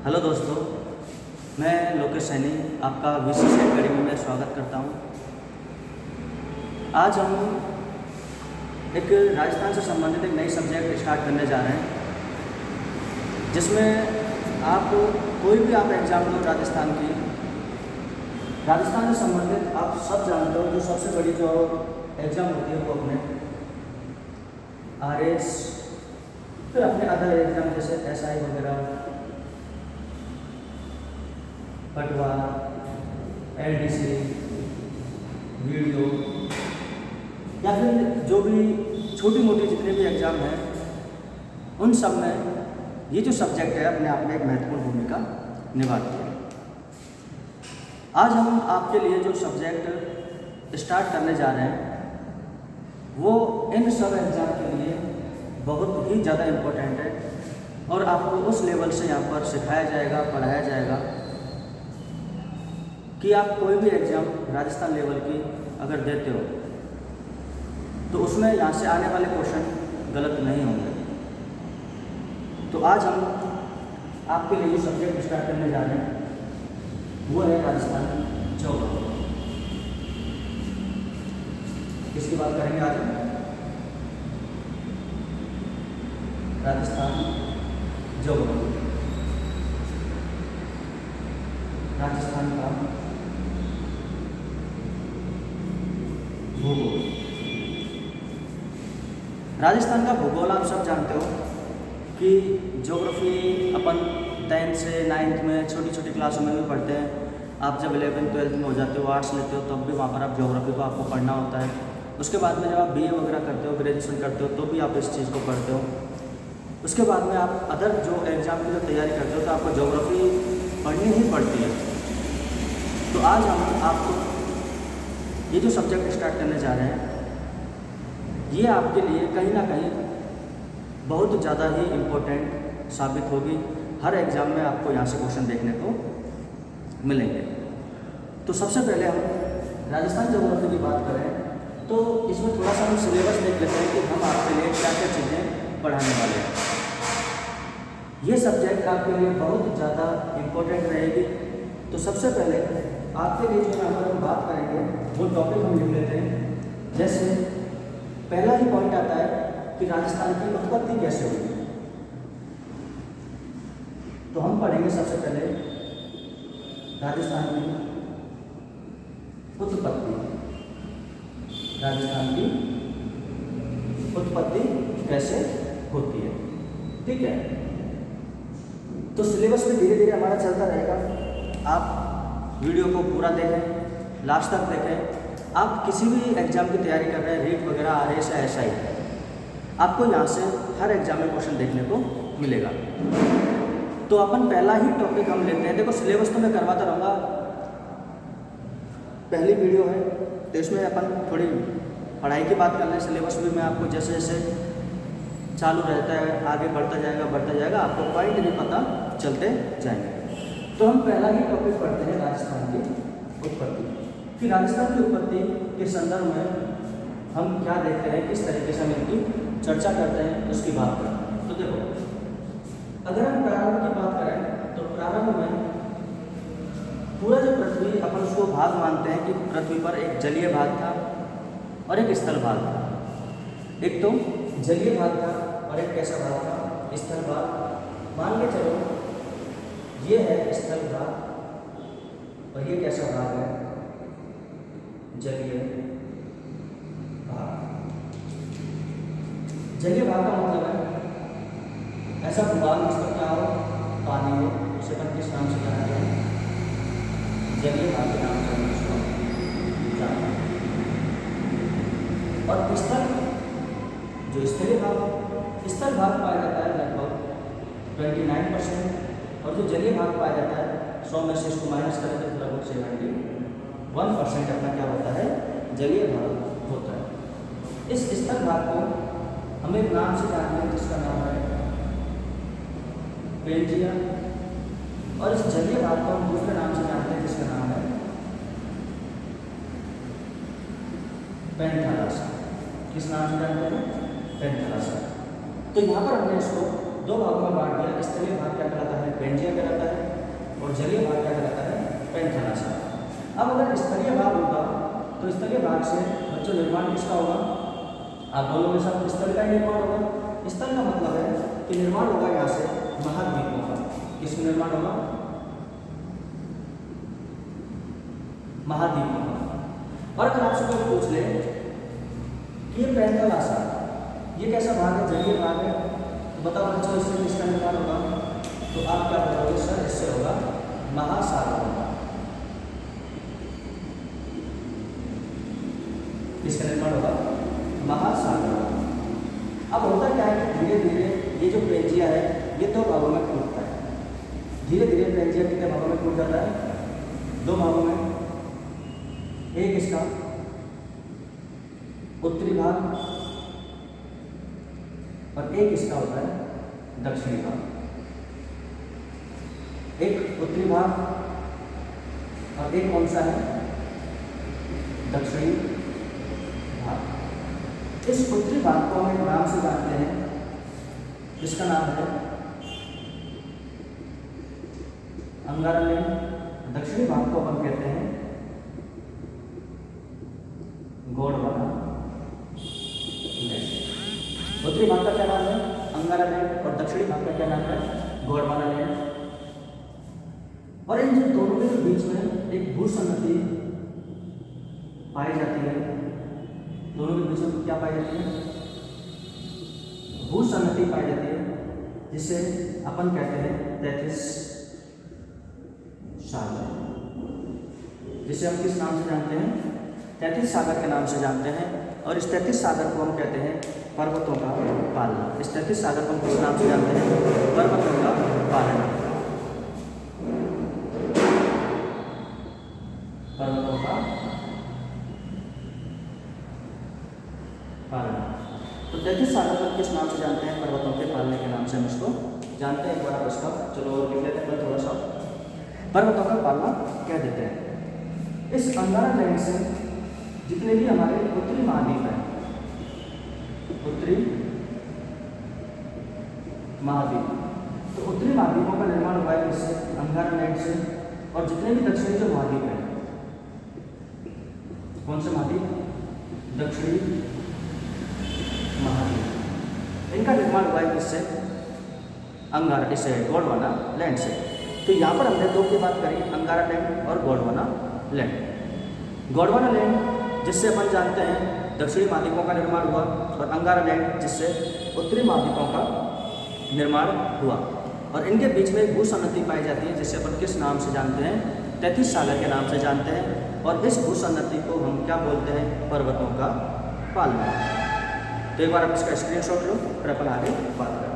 Hello दोस्तों, मैं लोकेश सैनी आपका VCC एकेडमी में स्वागत करता हूं। आज हम एक राजस्थान से संबंधित एक नई सब्जेक्ट स्टार्ट करने जा रहे हैं, जिसमें आप कोई भी आप एग्ज़ाम दो राजस्थान से संबंधित आप सब जानते हो। जो सबसे बड़ी जो एग्ज़ाम होती है वो अपने RS, फिर अपने अदर एग्ज़ाम जैसे SI वगैरह, पटवा, LDC, वीडियो, या फिर जो भी छोटी मोटी जितने भी एग्ज़ाम हैं, उन सब में ये जो सब्जेक्ट है अपने आप में एक महत्वपूर्ण भूमिका निभाती है। आज हम आपके लिए जो सब्जेक्ट स्टार्ट करने जा रहे हैं वो इन सब एग्ज़ाम के लिए बहुत ही ज़्यादा इम्पोर्टेंट है और आपको उस लेवल से यहाँ पर सिखाया जाएगा, पढ़ाया जाएगा कि आप कोई भी एग्ज़ाम राजस्थान लेवल की अगर देते हो तो उसमें यहाँ से आने वाले क्वेश्चन गलत नहीं होंगे। तो आज हम आपके लिए जो सब्जेक्ट स्टार्ट करने जा रहे हैं वो है राजस्थान ज्योग्राफी। किसकी बात करेंगे आज हम? राजस्थान ज्योग्राफी, राजस्थान का भूगोल। राजस्थान का भूगोल आप सब जानते हो कि ज्योग्राफी अपन 10th से 9th में छोटी छोटी क्लासों में भी पढ़ते हैं। आप जब 11th 12th में हो जाते हो, आर्ट्स लेते हो, तब भी वहाँ पर आप ज्योग्राफी को आपको पढ़ना होता है। उसके बाद में जब आप BA वगैरह करते हो, ग्रेजुएशन करते हो, तो भी आप इस चीज़ को पढ़ते हो। उसके बाद में आप अदर जो एग्ज़ाम की जो तैयारी करते हो तो आपको ज्योग्राफी पढ़नी ही पड़ती है। तो आज हम आपको ये जो सब्जेक्ट स्टार्ट करने जा रहे हैं ये आपके लिए कहीं ना कहीं बहुत ज़्यादा ही इम्पोर्टेंट साबित होगी। हर एग्ज़ाम में आपको यहाँ से क्वेश्चन देखने को मिलेंगे। तो सबसे पहले हम राजस्थान ज्योग्राफी की बात करें तो इसमें थोड़ा सा हम सिलेबस देख लेते हैं कि हम आपके लिए क्या क्या चीज़ें पढ़ाने वाले हैं। ये सब्जेक्ट आपके लिए बहुत ज़्यादा इम्पोर्टेंट रहेगी। तो सबसे पहले आपके लिए जो यहाँ पर हम बात करेंगे वो टॉपिक हम लिख लेते हैं। जैसे पहला ही पॉइंट आता है कि राजस्थान की उत्पत्ति कैसे हुई। तो हम पढ़ेंगे सबसे पहले राजस्थान की उत्पत्ति। राजस्थान की उत्पत्ति कैसे होती है, ठीक है। तो सिलेबस में धीरे धीरे हमारा चलता रहेगा। आप वीडियो को पूरा देखें, लास्ट तक देखें। आप किसी भी एग्ज़ाम की तैयारी कर रहे हैं, रीट वगैरह, RS या SI, आपको यहाँ से हर एग्ज़ाम में क्वेश्चन देखने को मिलेगा। तो अपन पहला ही टॉपिक हम लेते हैं। देखो सिलेबस तो मैं करवाता रहूँगा, पहली वीडियो है तो इसमें अपन थोड़ी पढ़ाई की बात कर लें। सिलेबस भी मैं आपको जैसे जैसे चालू रहता है आगे बढ़ता जाएगा, आपको पॉइंट भी पता चलते जाएंगे। तो हम पहला ही टॉपिक पढ़ते हैं राजस्थान की उत्पत्ति। फिर राजस्थान की उत्पत्ति के संदर्भ में हम क्या देखते हैं, किस तरीके से हम इनकी चर्चा करते हैं, उसकी बात करते हैं। तो देखो, अगर हम प्रारंभ की बात करें तो प्रारंभ में पूरा जो पृथ्वी अपन उसको भाग मानते हैं कि पृथ्वी पर एक जलीय भाग था और एक स्थल भाग था। एक तो जलीय भाग था और एक कैसा भाग था, स्थल भाग। मान के चलो ये है स्थल भाग और ये कैसा भाग है, जलीय भाग। जलीय भाग का मतलब है ऐसा भूभाग जिसमें क्या हो, पानी हो, उसे अपन किस नाम से जानते हैं, जलीय भाग के नाम से हम उसको जानते हैं। और स्थल, जो स्थलीय भाग, स्थल भाग पाया जाता है लगभग 29% और जो जलीय भाग पाया जाता है 100 में से इसको माइनस करें तो लगभग 71% अपना क्या होता है, जलीय भाग होता है। इस स्थल भाग को हम एक नाम से जानते हैं जिसका नाम है पेंजिया, और इस जलीय भाग को हम दूसरे नाम से जानते हैं जिसका नाम है पेंथालासा। किस नाम से जानते हैं, पेंथालासा। तो यहाँ पर हमने इसको दो भागों में बांट दिया। स्थलीय भाग क्या कहलाता है, पेंजिया कहलाता है, अब अगर स्थलीय भाग होगा तो स्थलीय भाग से बच्चों निर्माण किसका होगा? आप बोलोगे सब स्थल का ही निर्माण होगा। स्थल का मतलब है कि निर्माण होगा यहाँ से महाद्वीपों का। किसका निर्माण होगा? महाद्वीपों का। और अगर आपसे कोई पूछ ले कि ये पैंथल आसार ये कैसा भाग है? जलीय भाग है। तो बताओ बच्चों इससे किसका निर्माण होगा? तो आप क्या बताओगे? सर इससे होगा महासागरों का। किसका निर्माण होगा? महासागरों का। अब होता क्या है कि धीरे धीरे ये जो पेंजिया है ये दो भागों में टूटता है। धीरे धीरे पेंजिया कितने भागों में टूट जाता है? दो भागों में। एक इसका उत्तरी भाग और एक इसका होता है दक्षिणी भाग। एक उत्तरी भाग और एक कौन सा है? दक्षिणी भाग। इस उत्तरी भाग को हम एक नाम से जानते हैं, इसका नाम है अंगारा लैंड। दक्षिणी भाग को हम कहते हैं गोंडवाना लैंड। उत्तरी भाग का क्या नाम है? अंगारा लैंड। और दक्षिणी भाग का क्या नाम है? गोंडवाना लैंड। और इन दोनों के बीच में एक भूसंगति पाई जाती है। दोनों के बीच में क्या पाई जाती है? भूसंगति पाई जाती है, जिसे अपन कहते हैं तैतीस सागर। जिसे हम किस नाम से जानते हैं? तैतीस सागर के नाम से जानते हैं। और इस 33 सागर को हम कहते हैं पर्वतों का पालना। इस 33 सागर को हम किस नाम से जानते हैं? पर्वतों का पालना। पर्वतों का पालना। तो 33 सागर को किस नाम से जानते हैं? पर्वतों के पालने के नाम से हम इसको जानते हैं। एक बार आप इसका चलो और लिख लेते हैं थोड़ा सा। पर्वतों का पालना कह देते हैं। इस अंगारा लैंड से जितने भी हमारे उत्तरी महाद्वीप हैं, उत्तरी महाद्वीप, तो उत्तरी महाद्वीपों का निर्माण हुआ है किससे? अंगारा लैंड से। और जितने भी दक्षिणी जो महाद्वीप हैं, कौन से महाद्वीप? दक्षिणी महाद्वीप, इनका निर्माण हुआ है किससे? अंगारा, इससे गोंडवाना लैंड से। तो यहाँ पर हमने दो की बात करी, अंगारा लैंड और गोंडवाना लैंड। गोंडवाना लैंड जिससे अपन जानते हैं दक्षिणी महाद्वीपों का निर्माण हुआ, और अंगारा लैंड जिससे उत्तरी महाद्वीपों का निर्माण हुआ। और इनके बीच में भूसंगति पाई जाती है, जिसे अपन किस नाम से जानते हैं? 33 सागर के नाम से जानते हैं। और इस भूसंगति को हम क्या बोलते हैं? पर्वतों का पालना। तो एक बार आप इसका स्क्रीनशॉट लो, फिर अपन आगे बात करते हैं।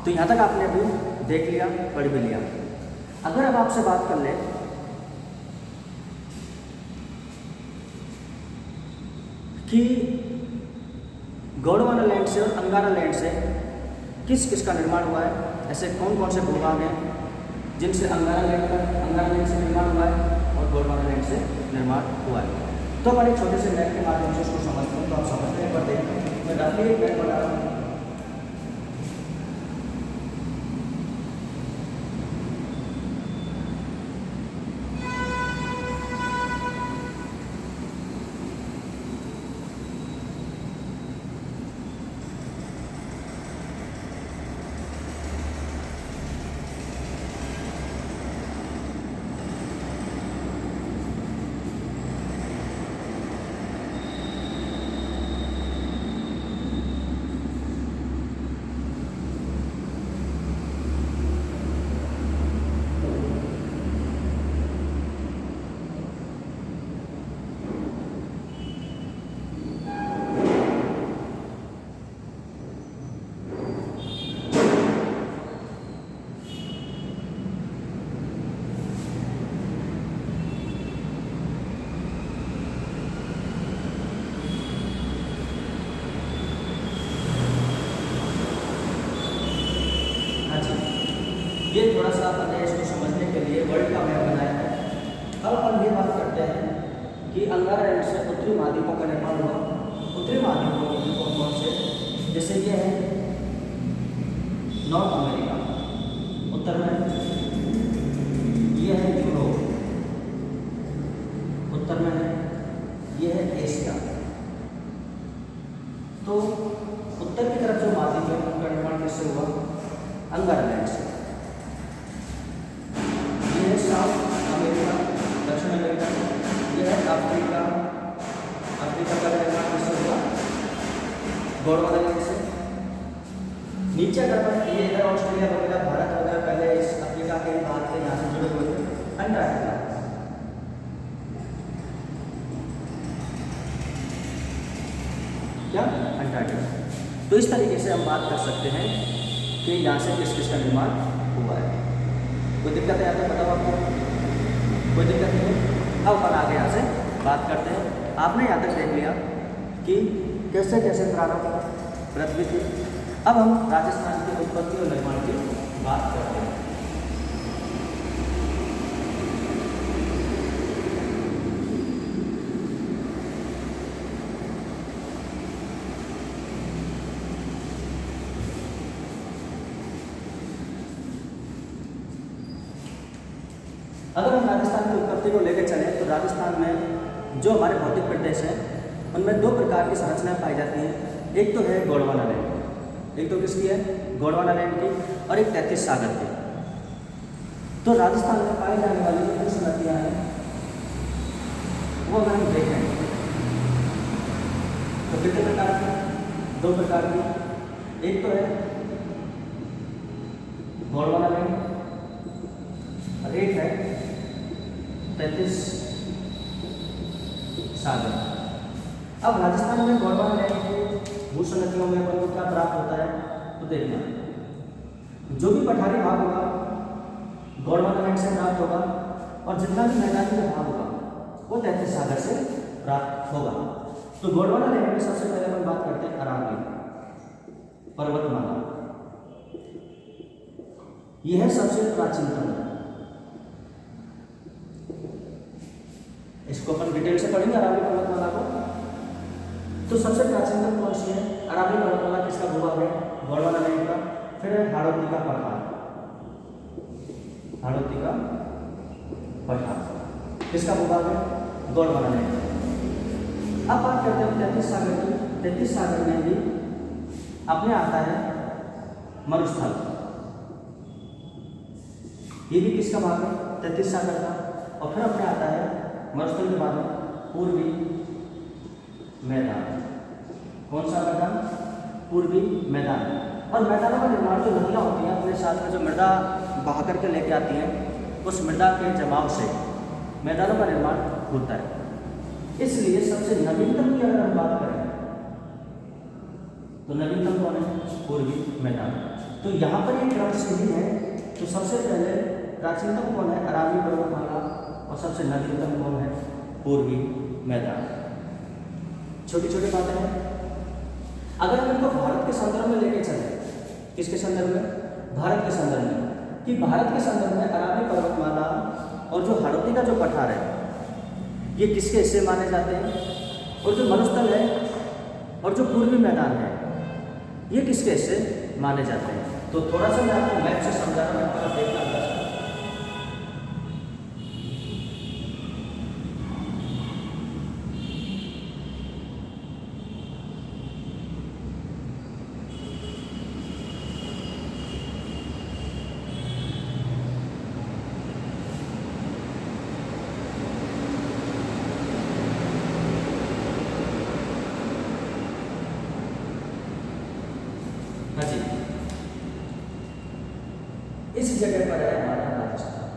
तो यहाँ तक आपने अभी देख लिया, पढ़ भी लिया। अगर अब आपसे बात कर ले कि गोंडवाना लैंड से और अंगारा लैंड से किस किस का निर्माण हुआ है, ऐसे कौन कौन से भूभाग हैं जिनसे अंगारा लैंड से निर्माण हुआ है और गोंडवाना लैंड से निर्माण हुआ है। तो अपन एक छोटे से मैप के माध्यम से उसको समझते हैं। तो आप समझते हैं, पर देखिए मैं डालिए एक मैप बना रहा हूँ। ये थोड़ा सा अपन ने इसको समझने के लिए वर्ल्ड का मैप बनाया है। अब अपन ये बात करते हैं कि अंगारा लैंड से उत्तरी महाद्वीपों का निर्माण हुआ। उत्तरी महाद्वीपों कौन से, जैसे ये है नॉर्थ अमेरिका, उत्तर में ये है यूरोप, उत्तर में है ये है एशिया। तो उत्तर की तरफ जो महाद्वीप है उनका निर्माण किससे हुआ, अंगारलैंड से। ये है साउथ अमेरिका, दक्षिण अमेरिका, ये है अफ्रीका, अफ्रीका का निर्माण किससे हुआ, गोंडवाना लैंड से। नीचे अगर ये इधर ऑस्ट्रेलिया वगैरह, भारत वगैरह पहले इस अफ्रीका के भाग से यहाँ से जुड़े हुए थे, अंटार्कटिका। क्या, अंटार्कटिका। तो इस तरीके से हम बात कर सकते हैं कि यहाँ से किस किस का निर्माण हुआ है। कोई दिक्कत है यहाँ पे, बताओ आपको, कोई दिक्कत नहीं है। अब अपन आगे यहाँ से बात करते हैं। आपने यहाँ तक देख लिया कि कैसे कैसे प्रारंभ पृथ्वी थी। अब हम राजस्थान की उत्पत्ति और निर्माण की बात करते हैं। अगर हम राजस्थान की उत्पत्ति को लेकर चलें तो राजस्थान में जो हमारे भौतिक प्रदेश हैं उनमें दो प्रकार की संरचनाएं पाई जाती हैं। एक तो है गोंडवाना लैंड, एक तो किसकी है, गोंडवाना लैंड की, और एक 33 सागर की। तो राजस्थान में पाई जाने वाली जो कुछ नदियाँ हैं वो अगर हम देखें तो कितने प्रकार की, दो प्रकार की। एक तो है गोंडवाना लैंड और एक है 33 सागर। अब राजस्थान में गोंडवाना लैंड की भूसंरचनाओं में अपन को क्या प्राप्त होता है, तो देखना जो भी पठारी भाग होगा गोंडवाना लैंड से प्राप्त होगा, और जितना भी मैदानी में भाग होगा वो 33 सागर से प्राप्त होगा। तो गोंडवाना लैंड में सबसे पहले अपन बात करते हैं अरावली पर्वतमाला। यह है सबसे प्राचीनतम, इसको अपन डिटेल से पढ़ेंगे अरावली पर्वतमाला को। तो सबसे प्राचीनतम कौन सी है, अरावली पर्वतमाला किसका भूभाग है, गोंडवाना लैंड का। फिर है हाड़ौती का पठार, हाड़ौती का पठार किसका भूभाग है, गोंडवाना लैंड। अब बात करते हैं 33 सागर की। 33 सागर में भी अपने आता है मरुस्थल, ये भी किसका भाग है, 33 सागर का। और फिर अपने आता है मरुस्थल के बाद में पूर्वी मैदान। कौन सा मैदान, पूर्वी मैदान। और मैदानों का निर्माण जो नदियाँ होती हैं अपने साथ में जो मृदा बहा करके लेके आती हैं, उस मृदा के जमाव से मैदानों का निर्माण होता है। इसलिए सबसे नवीनतम की अगर हम बात करें तो नवीनतम कौन है, पूर्वी मैदान। तो यहाँ पर एक क्रम सीधी है। तो सबसे पहले प्राचीनतम कौन है, अरावली पर्वतमाला, और सबसे नवीनतम कौन है, पूर्वी मैदान। छोटी छोटी बातें हैं। अगर हम इनको भारत के संदर्भ में लेके चले, किसके संदर्भ में, भारत के संदर्भ में, कि भारत के संदर्भ में अरावली पर्वतमाला और जो हाड़ौती का जो पठार है ये किसके हिस्से माने जाते हैं, और जो मरुस्थल है और जो पूर्वी मैदान है ये किसके हिस्से माने जाते हैं। तो थोड़ा सा मैं आपको मैप से समझा रहा हूँ, आप देखना होगा। हाँ जी, इस जगह पर है हमारा राजस्थान।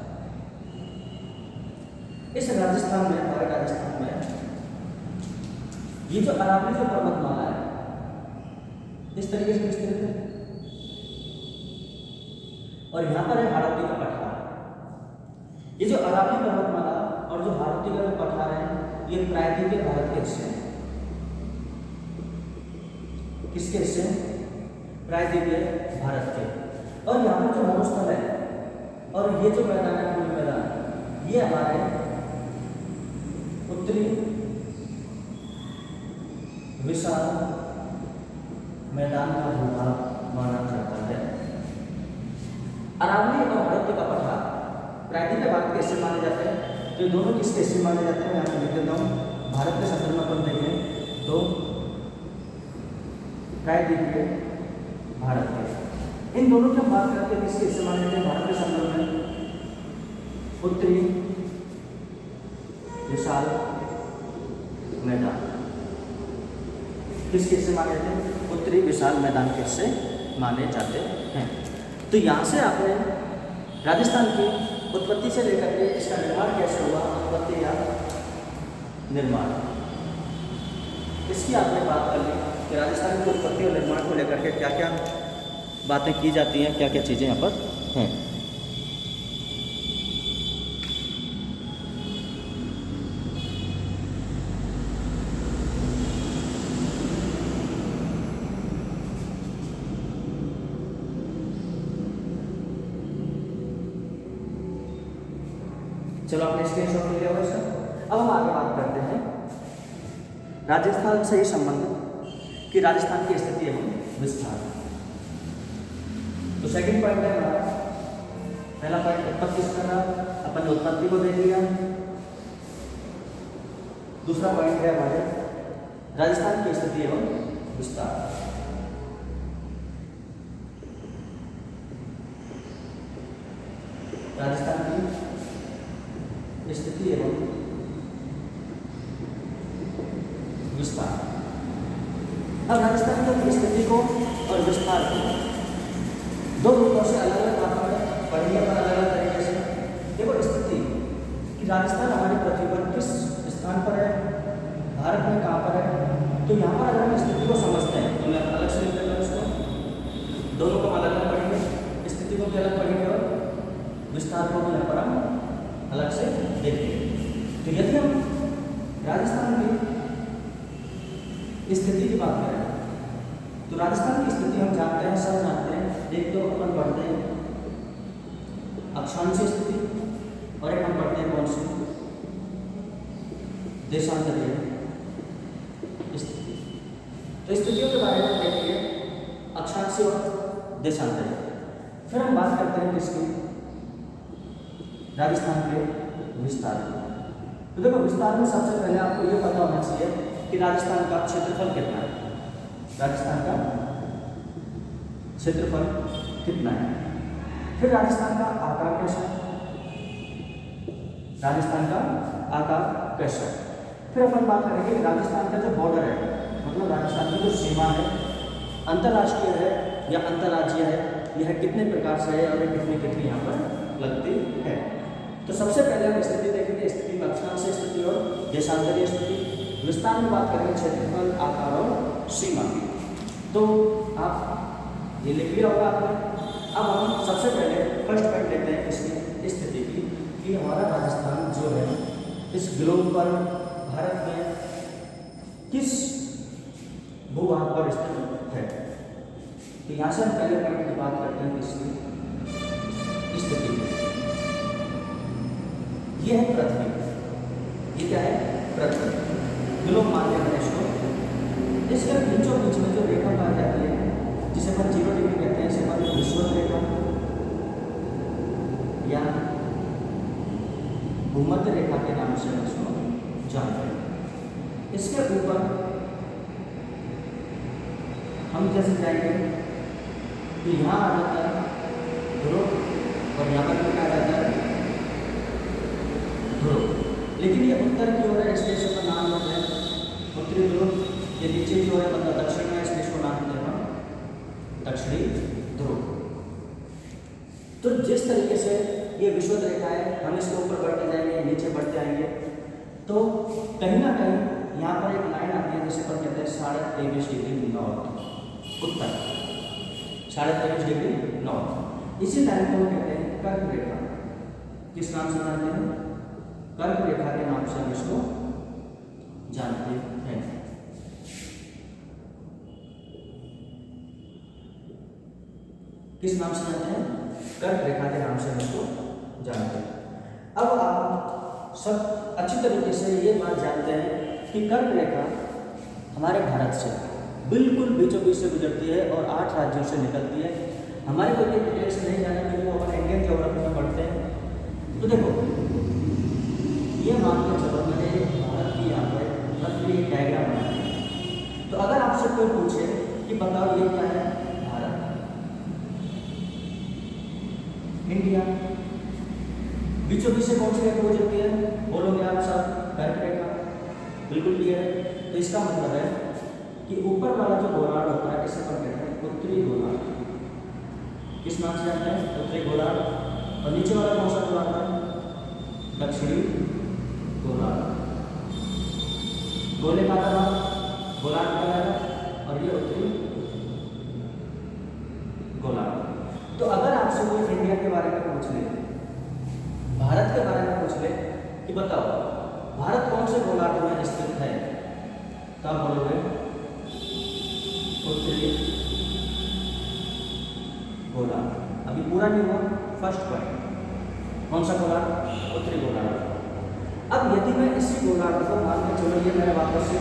इस राजस्थान में, हमारे राजस्थान में ये जो अरावली जो पर्वतमाला है इस तरीके से विस्तृत है, और यहाँ पर है हाड़ौती का पठार। ये जो अरावली पर्वतमाला और जो हाड़ौती का जो पठार है ये प्रायद्वीपीय भारत के हिस्से हैं। किसके हिस्से, प्रायद्वीपीय भारत के। और यहाँ पर जो मरुस्थल है और ये जो मैदान है, पूर्वी मैदान, ये हमारे उत्तरी विशाल मैदान का भूभाग माना जाता है। अरावली और हड़प्पा का पठार प्राकृतिक भारत के हिस्से माने जाते हैं। तो ये दोनों किसके हिस्से माने जाते हैं, यहाँ पर लिख देता हूँ। भारत के संदर्भ में अपन देखें तो प्राकृतिक भारत के, इन दोनों की हम बात करते हैं किसके हिस्से माने जाते हैं भारत के संदर्भ में। उत्तरी विशाल मैदान किसके हिस्से माने जाते हैं, उत्तरी विशाल मैदान के हिस्से माने जाते हैं। तो यहाँ से आपने राजस्थान की उत्पत्ति से लेकर के इसका निर्माण कैसे हुआ, उत्पत्ति या निर्माण, इसकी आपने बात कर ली कि राजस्थान की उत्पत्ति और निर्माण को लेकर के क्या क्या बातें की जाती हैं, क्या क्या चीज़ें यहाँ पर हैं। चलो आपने स्क्रीनशॉट ले लिया होगा इसका। अब हम आगे बात करते हैं राजस्थान से ही संबंध कि राजस्थान की स्थिति एवं विस्तार। तो सेकंड पॉइंट है हमारा, पहला पॉइंट उत्पत्ति से करना, अपन ने उत्पत्ति को देख लिया। दूसरा पॉइंट है हमारे राजस्थान की स्थिति एवं विस्तार। राजस्थान की स्थिति एवं विस्तार। अब राजस्थान की स्थिति को और विस्तार को दो रूपों से अलग अलग बातों में पढ़िए, पर अलग अलग तरीके से। देखो स्थिति कि राजस्थान हमारी पृथ्वी पर किस स्थान पर है, भारत में कहाँ पर है। तो यहाँ पर अगर हम स्थिति को समझते हैं तो मैं अलग से लिख देता हूँ इसको, दोनों को अलग अलग पढ़ेंगे, स्थिति को भी अलग पढ़ेंगे और विस्तार को भी यहाँ पर हम अलग से देखेंगे। तो यदि हम राजस्थान की स्थिति की बात करें तो राजस्थान की स्थिति हम जानते हैं, सब जानते हैं। एक तो अपन पढ़ते हैं अक्षांशीय स्थिति और एक हम पढ़ते हैं कौन सी, देशांतरीय स्थिति। तो स्थितियों के बारे में देखेंगे, अक्षांशीय और देशांतरीय। फिर हम बात करते हैं किसकी, राजस्थान के विस्तार की। तो देखो विस्तार में सबसे पहले आपको ये पता होना चाहिए कि राजस्थान का क्षेत्रफल कितना है। राजस्थान का क्षेत्रफल कितना है। फिर राजस्थान का आकार कैसा है, राजस्थान का आकार कैसा है। फिर अपन बात करेंगे कि राजस्थान का जो बॉर्डर है, मतलब राजस्थान की जो सीमा है, अंतर्राष्ट्रीय है या अंतर्राज्यीय है, यह कितने प्रकार से है और कितनी कितनी यहाँ पर लगती है। तो सबसे पहले हम स्थिति देखेंगे, स्थिति में अक्षांशीय स्थिति और देशांतरीय स्थिति। विस्तार में बात करेंगे क्षेत्रफल, आकार और सीमा की। तो आप ये लिख लिया होगा आपने। अब हम सबसे पहले फर्स्ट पॉइंट लेते हैं इसकी स्थिति की कि हमारा राजस्थान जो है इस ग्लोब पर, भारत में किस भूभाग पर स्थित है। तो यहाँ से हम पहले पॉइंट की बात करते हैं किसकी, स्थिति की। ये है पृथ्वी, ये क्या है, पृथ्वी, ग्लोब मानते हैं इसको। इसके बीचों बीच में जो रेखा पाई जाती है जिसे हम 0 डिग्री कहते हैं, इसे हम विषुवत रेखा या भूमध्य रेखा के नाम से इसको जानते हैं। इसके ऊपर हम जैसे जाएंगे तो यहाँ आ जाता है ध्रुव और यहाँ पर क्या आ जाता है ध्रुव। लेकिन ये उत्तर की ओर है इसलिए इसका नाम होता है उत्तरी ध्रुव। ये नीचे की ओर है मतलब दक्षिण में, इसलिए इसको नाम देते हैं दक्षिणी ध्रुव। तो जिस तरीके से ये विषुवत रेखा है, हम इसके ऊपर बढ़ते जाएंगे, नीचे बढ़ते आएंगे, तो कहीं ना कहीं यहाँ पर एक लाइन आती है जिसे पर कहते हैं 23.5 डिग्री नॉर्थ, उत्तर 23.5 डिग्री नॉर्थ। इसी लाइन को कहते हैं कर्क रेखा। किस नाम से जानते हैं, कर्क रेखा के नाम से हम इसको जानते हैं। किस नाम से जानते हैं, कर्क रेखा के नाम से हम इसको जानते हैं। अब आप सब अच्छी तरीके से ये बात जानते हैं कि कर्क रेखा हमारे भारत से बिल्कुल बीचों बीच से गुजरती है और 8 राज्यों से निकलती है। हमारे को इतनी डिटेल से नहीं जाना क्योंकि वो अपन इंडियन ज्योग्राफी में पढ़ते हैं। तो देखो ये मान के चलो मैंने भारत की यहाँ पर रफली एक डायग्राम बनाई है। तो अगर आपसे कोई पूछे कि बताओ ये क्या है, भारत, इंडिया, बीचों बीच से कौन सी रेखा गुजरती है, बोलोगे आप सब कर्क रेखा, बिल्कुल क्लियर है। तो इसका मतलब है कि ऊपर वाला जो गोलार्ध होता है इसे अपन कहते हैं उत्तरी गोलार्ध, किस नाम से जानते हैं, उत्तरी गोलार्ध। और नीचे वाला कौन सा गोलार्ध है, दक्षिणी गोलार्ध। गोले का गोलार्ध कहलाएगा और ये उत्तरी गोलार्ध। तो अगर आपसे कोई इंडिया के बारे में पूछ ले, भारत के बारे में पूछ ले कि बताओ भारत कौन से गोलार्ध में स्थित है, तो आप बोलोगे उत्तरी गोलार्ध। अभी पूरा नहीं हुआ, फर्स्ट पॉइंट कौन सा गोलार्ध, उत्तरी गोलार्ध। अब यदि मैं इसी गोलार्ध को मान के चलो ये मैंने वापस से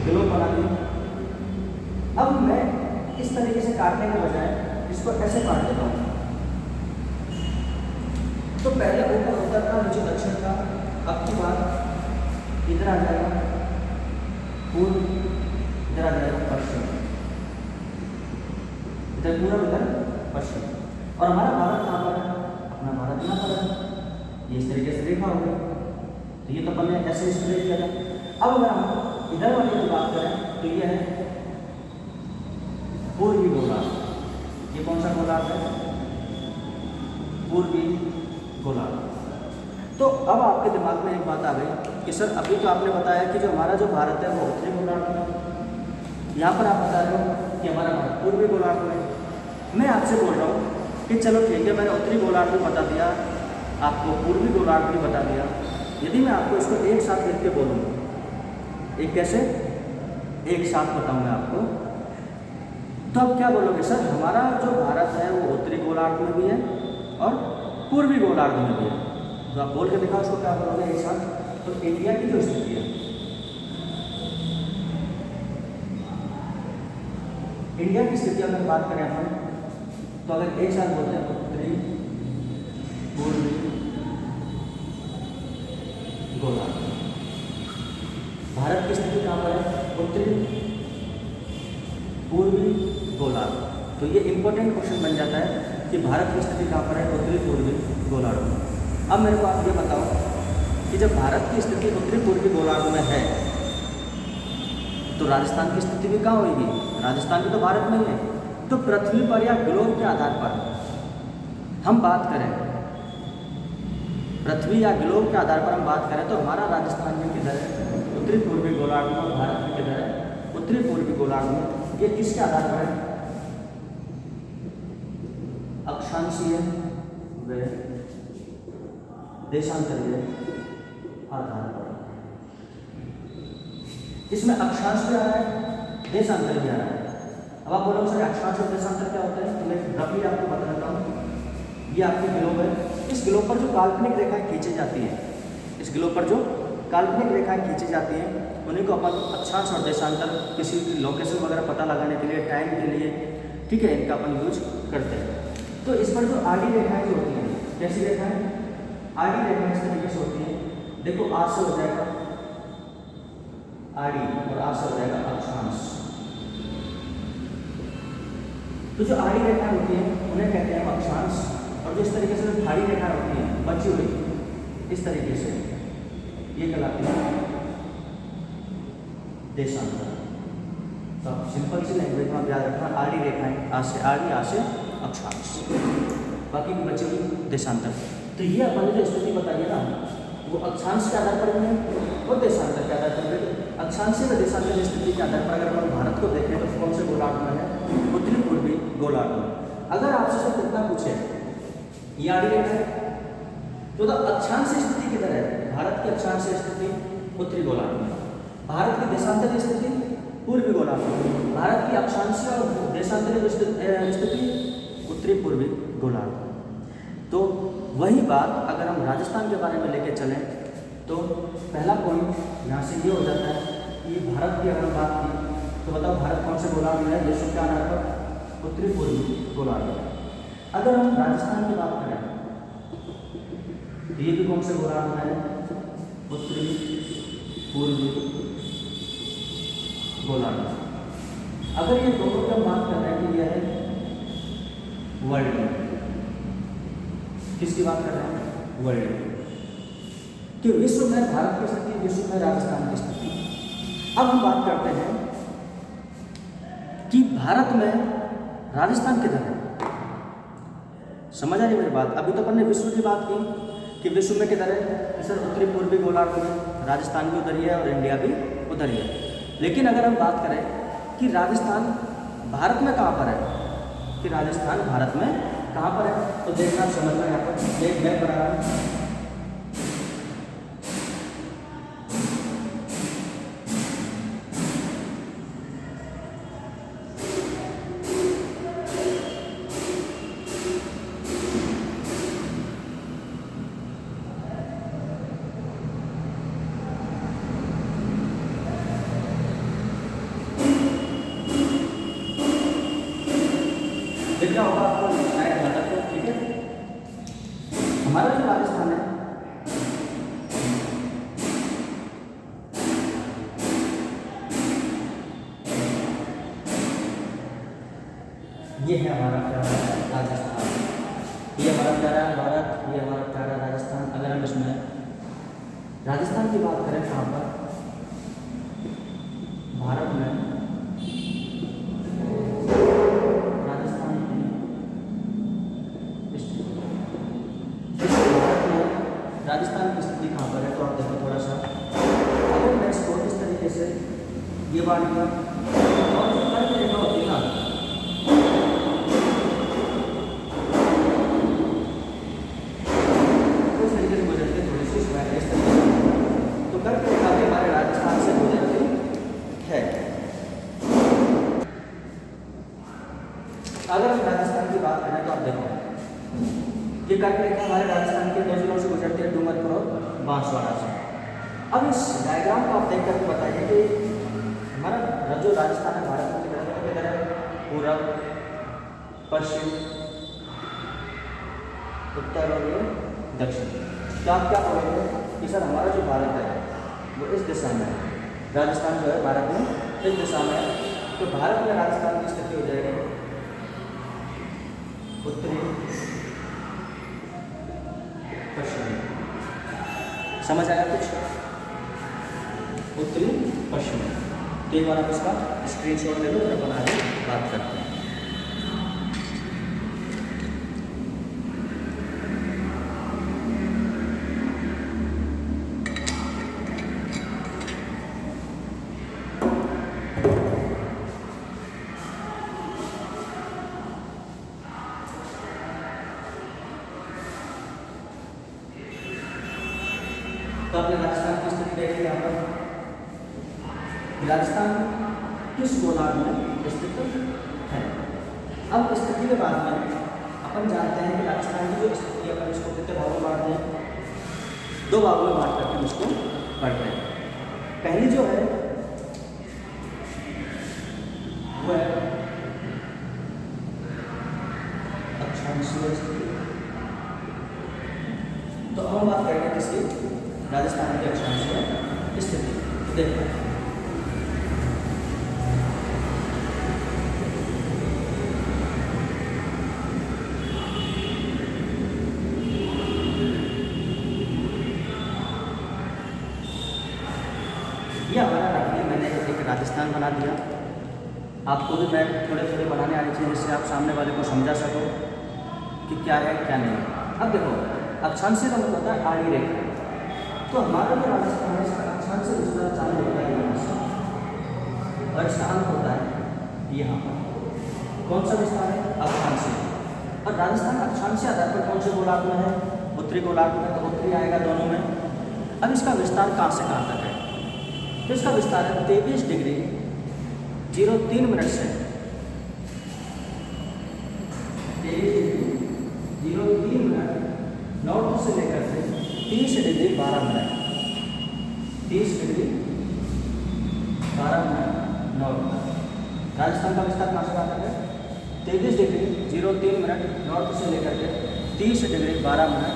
ग्लोब बना दी, अब मैं इस तरीके से काटने के बजाय इसको ऐसे काट देता हूँ। तो पहले ऊपर उत्तर था, नीचे दक्षिण था, अब की बात इधर आ जाएगा पूर्व, इधर आ जाएगा पश्चिम, इधर पूर्व इधर पश्चिम। और हमारा भारत कहाँ पर है, अपना भारत यहाँ पर है। ये इस तरीके से रेखा होगी, तो ये तो अपन ने ऐसे स्प्रेड किया था। अब अगर हम इधर वाली की बात करें तो ये है पूर्वी गोलार्ध। ये कौन सा गोलार्ध है, पूर्वी गोलार्ध। तो अब आपके दिमाग में एक बात आ गई कि सर अभी तो आपने बताया कि जो हमारा जो भारत है वो उत्तरी गोलार्ध में, यहाँ पर आप बता रहे हो कि हमारा भारत पूर्वी गोलार्ध में। मैं आपसे बोल रहा हूँ कि चलो ठीक है, मैंने उत्तरी गोलार्ध भी बता दिया, आपको पूर्वी गोलार्ध भी बता दिया। यदि मैं आपको इसको एक साथ लिख के बोलूँ, एक कैसे, एक साथ बताऊँ मैं आपको, तो आप क्या बोलोगे, सर हमारा जो भारत है वो उत्तरी गोलार्ध में भी है और पूर्वी गोलार्ध में भी है। तो आप बोल के दिखाओ उसको, क्या बोलोगे एक साथ। तो इंडिया की जो स्थिति है, इंडिया की स्थिति अगर बात करें अपन, तो अगर एक साथ बोलते हैं उत्तरी पूर्वी गोलार्ध, भारत की स्थिति कहाँ पर है, उत्तरी पूर्वी गोलार्ध। तो ये इंपॉर्टेंट क्वेश्चन बन जाता है कि भारत की स्थिति कहाँ पर है, उत्तरी पूर्वी गोलार्ध में। अब मेरे को आप ये बताओ कि जब भारत की स्थिति उत्तरी पूर्वी गोलार्ध में है तो राजस्थान की स्थिति भी कहाँ होगी, राजस्थान भी तो भारत में ही है। तो पृथ्वी पर या ग्लोब के आधार पर हम बात करें, पृथ्वी या ग्लोब के आधार पर हम बात करें तो हमारा राजस्थान में किधर है, उत्तरी पूर्वी गोलार्ध में, और भारत में किधर है, उत्तरी पूर्वी गोलार्ध में। ये किसके आधार पर है, अक्षांशीय व देशांतरीय आधार पर। इसमें अक्षांश भी आ रहा है, देशांतर भी आ रहा है। अब आप बोलोगे सर अक्षांश और देशांतर क्या होता है, तो मैं रफली आपको बता देता हूँ। ये आपकी ग्लोब है, इस ग्लोब पर जो काल्पनिक रेखाएं खींची जाती हैं, इस ग्लोब पर जो काल्पनिक रेखाएं खींची जाती हैं उन्हीं को अपन अक्षांश और देशांतर, किसी लोकेशन वगैरह पता लगाने के लिए, टाइम के लिए, ठीक है, इनका अपन यूज करते हैं। तो इस पर जो आड़ी रेखाएं जो होती हैं, कैसी रेखाएं, आड़ी रेखाएं इस तरीके से होती हैं। देखो आज से हो जाएगा आड़ी और आज से हो जाएगा अक्षांश। तो जो आड़ी रेखाएं होती हैं उन्हें कहते हैं अक्षांश, और जो इस तरीके से खाड़ी रेखाएं होती हैं बची हुई इस तरीके से, ये कहलाती है देशांतर। तो आप सिंपल सी लैंग्वेज में आप याद रखना, आड़ी रेखाएं आज से आड़ी, आज से अक्षांश, बाकी की बची हुई देशांतर। तो ये अपन ने जो स्थिति बताई है ना, वो अक्षांश के आधार पर भी है और देशांतर के आधार पर भी। अक्षांशीय व देशांतर स्थिति के आधार पर अगर अपन भारत को देखें तो कौन से गोलार्ध में है, उत्तरी पूर्वी गोलार्ध में। अगर आपसे सिर्फ इतना पूछे ये आड़ी रेखा है तो अक्षांशीय स्थिति किधर है, भारत की अक्षांशीय स्थिति उत्तरी गोलार्ध में, भारत की देशांतरीय स्थिति पूर्वी गोलार्ध में, भारत की अक्षांशीय और देशांतरीय स्थिति उत्तरी पूर्वी गोलार्ध। तो वही बात अगर हम राजस्थान के बारे में लेके चलें तो पहला पॉइंट यहाँ से ये हो जाता है कि भारत की अगर बात की तो बताओ भारत कौन से गोलार्ध में है? देशों के आधार पर उत्तरी पूर्वी गोलार्ध में। अगर हम राजस्थान की बात करें तो ये भी कौन से गोलार्ध में है? उत्तरी पूर्वी गोलार्ध। अगर ये दोनों की हम बात कर रहे हैं कि यह है वर्ल्ड में, किसकी बात कर रहे हैं? वर्ल्ड में, कि विश्व में भारत की स्थिति, विश्व में राजस्थान की स्थिति। अब हम बात करते हैं कि भारत में राजस्थान किधर है। समझ आ रही मेरी बात? अभी तो अपन ने विश्व की बात की कि विश्व में किधर है, कि सर उत्तरी पूर्वी गोलार्ध में, राजस्थान भी उधर ही है और इंडिया भी उधर ही है। लेकिन अगर हम बात करें कि राजस्थान भारत में कहाँ पर है, कि राजस्थान भारत में कहाँ पर है, तो देखना समझना यहाँ पर एक मैप बना रहा है। दिख रहा होगा आपको शायद ज़्यादा तो, ठीक है। हमारा जो राजस्थान है ये है हमारा प्यारा राजस्थान, ये हमारा प्यारा भारत, ये हमारा प्यारा राजस्थान। अगर हम इसमें राजस्थान की बात करें कहाँ पर, भारत में राजस्थान की स्थिति कहाँ पर है, तो आप देखो थोड़ा सा। अगर मैं इसको इस तरीके से ये बात लिया और जो कर्क रेखा होती है ना, तो इस तरीके से गुजरती है थोड़ी सी इस तरीके से, तो कर्क रेखा भी हमारे राजस्थान से गुजरती है। अगर हम राजस्थान की बात करें तो आप देखो ये कर्क रेखा हमारे राजस्थान के दो जिलों से गुजरती है, डूंगरपुर और बांसवाड़ा से। अब इस डायग्राम को आप देख कर बताइए कि हमारा जो राजस्थान है भारत में किधर है? पूरब, पश्चिम, उत्तर और ये दक्षिण। तो आप क्या बोलोगे कि सर हमारा जो भारत है वो इस दिशा में है, राजस्थान जो है भारत में इस दिशा में है, तो भारत में राजस्थान की स्थिति हो जाएगी उत्तरी पश्चिमी। समझ आया कुछ? उत्तरी पश्चिमी। तो एक बार आप इसका स्क्रीनशॉट ले लो, फिर अपन आगे बात करते हैं। तो आपने राजस्थान की स्थिति देखी यहाँ पर। राजस्थान किस गोलार्ध में स्थित है? अब स्थिति के बाद में अपन जानते हैं कि राजस्थान की जो स्थिति है अपन इसको कितने भागों में बांटते हैं? दो भागों में बांट करके हम इसको पढ़ते हैं। पहली जो है वो है अक्षांशीय स्थिति। तो अब हम बात करेंगे किसकी? राजस्थान की अक्षांशीय स्थिति। देखो ये हमारा रखिए, मैंने एक राजस्थान बना दिया। आपको भी मैं थोड़े थोड़े बनाने आने चाहिए जिससे आप सामने वाले को समझा सको कि क्या है क्या नहीं। अब देखो अक्षांशीय का मतलब होता है आड़ी रेखा। तो हमारा जो राजस्थान है इसका अक्षांशीय विस्तार चालू होता है यहाँ से और शांत होता है यहाँ पर। कौन सा विस्तार है? अक्षांशीय। और राजस्थान अक्षांशीय आधार पर कौन से गोलार्ध में है? उत्तरी गोलार्ध में, तो उत्तरी आएगा दोनों में। अब इसका विस्तार कहाँ से कहाँ तक है? तो इसका विस्तार है 23 डिग्री 03 मिनट से 23 मिनट नॉर्थ से लेकर के 30 degree 12 minute 30 degree 12 minute north तक। राजस्थान का विस्तार कहाँ से कहाँ तक है? 23 डिग्री 03 मिनट नॉर्थ से लेकर के 30 डिग्री 12 मिनट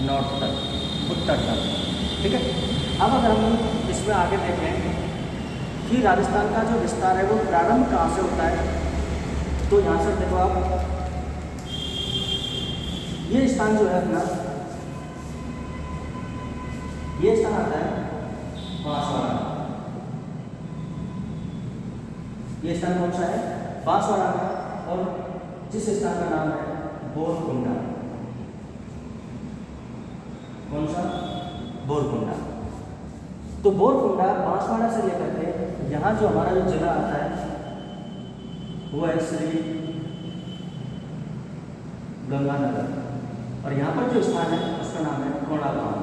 नॉर्थ तक, उत्तर तक। ठीक है। अब अगर हम इसमें आगे देखें कि राजस्थान का जो विस्तार है वो प्रारंभ कहाँ से होता है, तो यहाँ से देखो आप, ये स्थान जो है अपना, ये स्थान आता है बांसवाड़ा। ये स्थान कौन सा है? बांसवाड़ा का। और जिस स्थान का नाम है बोरकुंडा। कौन सा? बोरकुंडा। तो बोरकुंडा बांसवाड़ा से लेकर के यहाँ जो हमारा जो जिला आता है वो है श्री गंगानगर, और यहाँ पर जो स्थान है उसका नाम है कोड़ा गांव।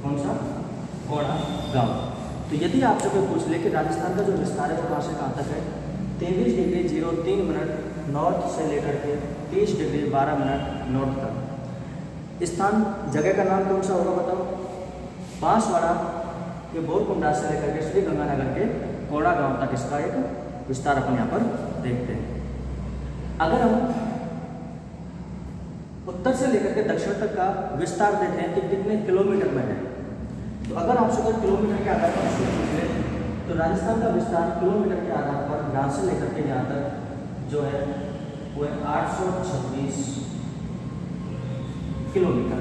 कौन सा? कोड़ा गांव। तो यदि आपसे कोई पूछ ले कि राजस्थान का जो विस्तार है वो कहाँ से कहाँ तक है, 23 डिग्री 03 मिनट नॉर्थ से लेकर के 30 डिग्री 12 मिनट नॉर्थ तक। स्थान, जगह का नाम कौन सा होगा बताओ? बांसवाड़ा के बोरकुंडा से लेकर के श्री गंगानगर के कोड़ा गांव तक इसका एक विस्तार अपन यहाँ पर देखते हैं। अगर हम उत्तर से लेकर के दक्षिण तक का विस्तार देखें कि कितने किलोमीटर में है, तो अगर आपसे कोई किलोमीटर के आधार पर पूछ ले तो राजस्थान का विस्तार किलोमीटर के आधार पर यहाँ से लेकर के यहाँ तक जो है वो है 826 किलोमीटर।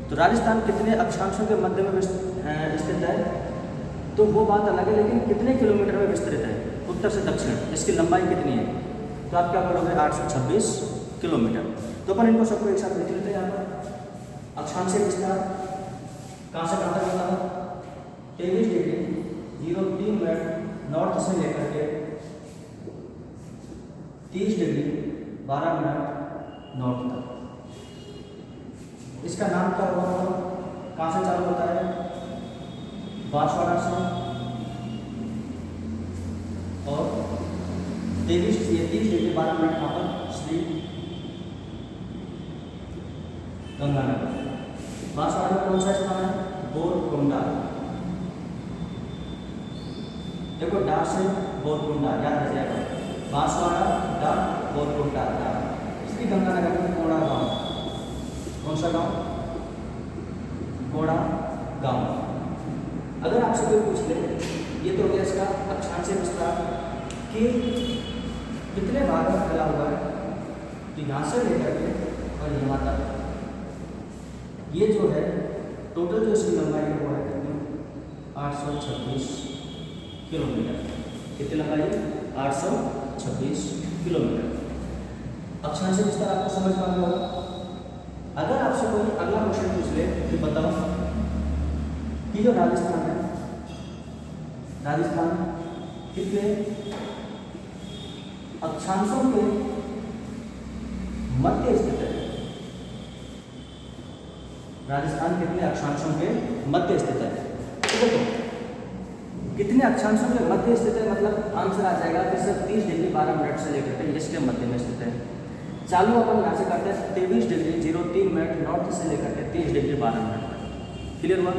तो राजस्थान कितने अक्षांशों के मध्य में स्थित है, तो वो बात अलग है, लेकिन कितने किलोमीटर में विस्तृत है उत्तर से दक्षिण, इसकी लंबाई कितनी है, तो आप क्या बोलोगे? 826 किलोमीटर। तो अपन इनको सबको एक साथ लिख लेते हैं यहाँ पर। अक्षांशीय विस्तार कहाँ से कहाँ तक होता है? 23 डिग्री 03 मिनट नॉर्थ से लेकर के 30 डिग्री 12 मिनट नॉर्थ तक। इसका नाम क्या होगा? कहाँ से चालू होता है? बांसवाड़ा से, और 30 डिग्री 12 मिनट कहाँ पर? श्री गंगानगर। बांसवाड़ा में कौन सा स्थान है? बोरकुंडा। देखो डा से बोरकुंडा याद रह जाएगा। बांसवाड़ा डा, बोरकुंडा डा। श्री गंगानगर में कोड़ा गांव। कौन सा गांव? कोड़ा गांव। अगर आपसे कोई पूछ ले, ये तो हो गया इसका अक्षांशीय विस्तार कि कितने भाग में फैला हुआ है, तो यहाँ से लेकर के और यहाँ तक ये जो है टोटल जो इसकी लंबाई है वो है कितनी? 826 किलोमीटर। कितनी लंबाई? 826 किलोमीटर। अक्षांशीय विस्तार आपको समझ में आ गया होगा। अगर आपसे कोई अगला क्वेश्चन पूछ ले कि बताओ कि जो राजस्थान है, राजस्थान कितने अक्षांशों के मध्य स्थित है? राजस्थान कितने अक्षांशों के मध्य स्थित है? तो देखो कितने अक्षांशों के मध्य स्थित है, मतलब आंसर आ जाएगा कि सर 30 डिग्री 12 मिनट से लेकर के इसके मध्य में स्थित है। चालू अपन यहाँ से करते हैं 23 डिग्री 03 मिनट नॉर्थ से लेकर के 30 डिग्री 12 मिनट तक। क्लियर हुआ?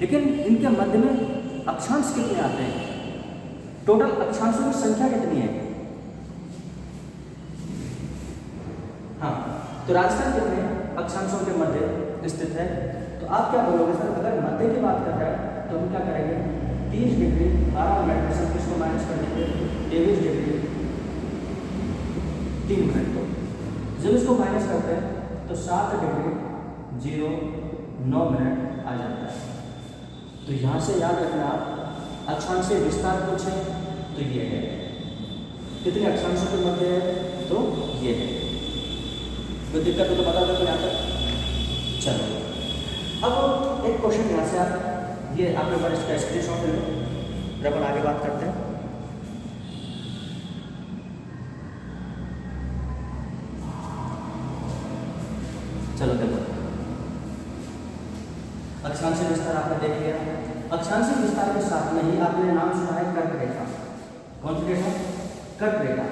लेकिन इनके मध्य में अक्षांश कितने आते हैं? टोटल अक्षांशों की संख्या कितनी है? हाँ, तो राजस्थान कितने अक्षांशों के मध्य स्थित है? तो आप क्या बोलोगे सर? अगर मध्य की बात कर रहे हैं तो हम क्या करेंगे? 30 डिग्री 12 मिनट में सब किसको माइनस कर देंगे? 23 डिग्री 3 मिनट को। जब इसको माइनस करते हैं तो 7 डिग्री 09 मिनट आ जाता है। तो यहाँ से याद रखना आप, अक्षांशीय विस्तार पूछे तो ये है, कितने अक्षांशों के मध्य है तो ये है। कोई दिक्कत हो तो बता दो यहाँ तक। चलो अब एक क्वेश्चन यहाँ से आप ये आपके पास इसका स्क्रीनशॉट ले लो, फिर अपन आगे बात करते हैं। चलो देखो, अक्षांशीय विस्तार आपने देख लिया। अक्षांशीय विस्तार के साथ में ही आपने नाम सुना है कर्क रेखा। कौन सी रेखा? कर्क रेखा।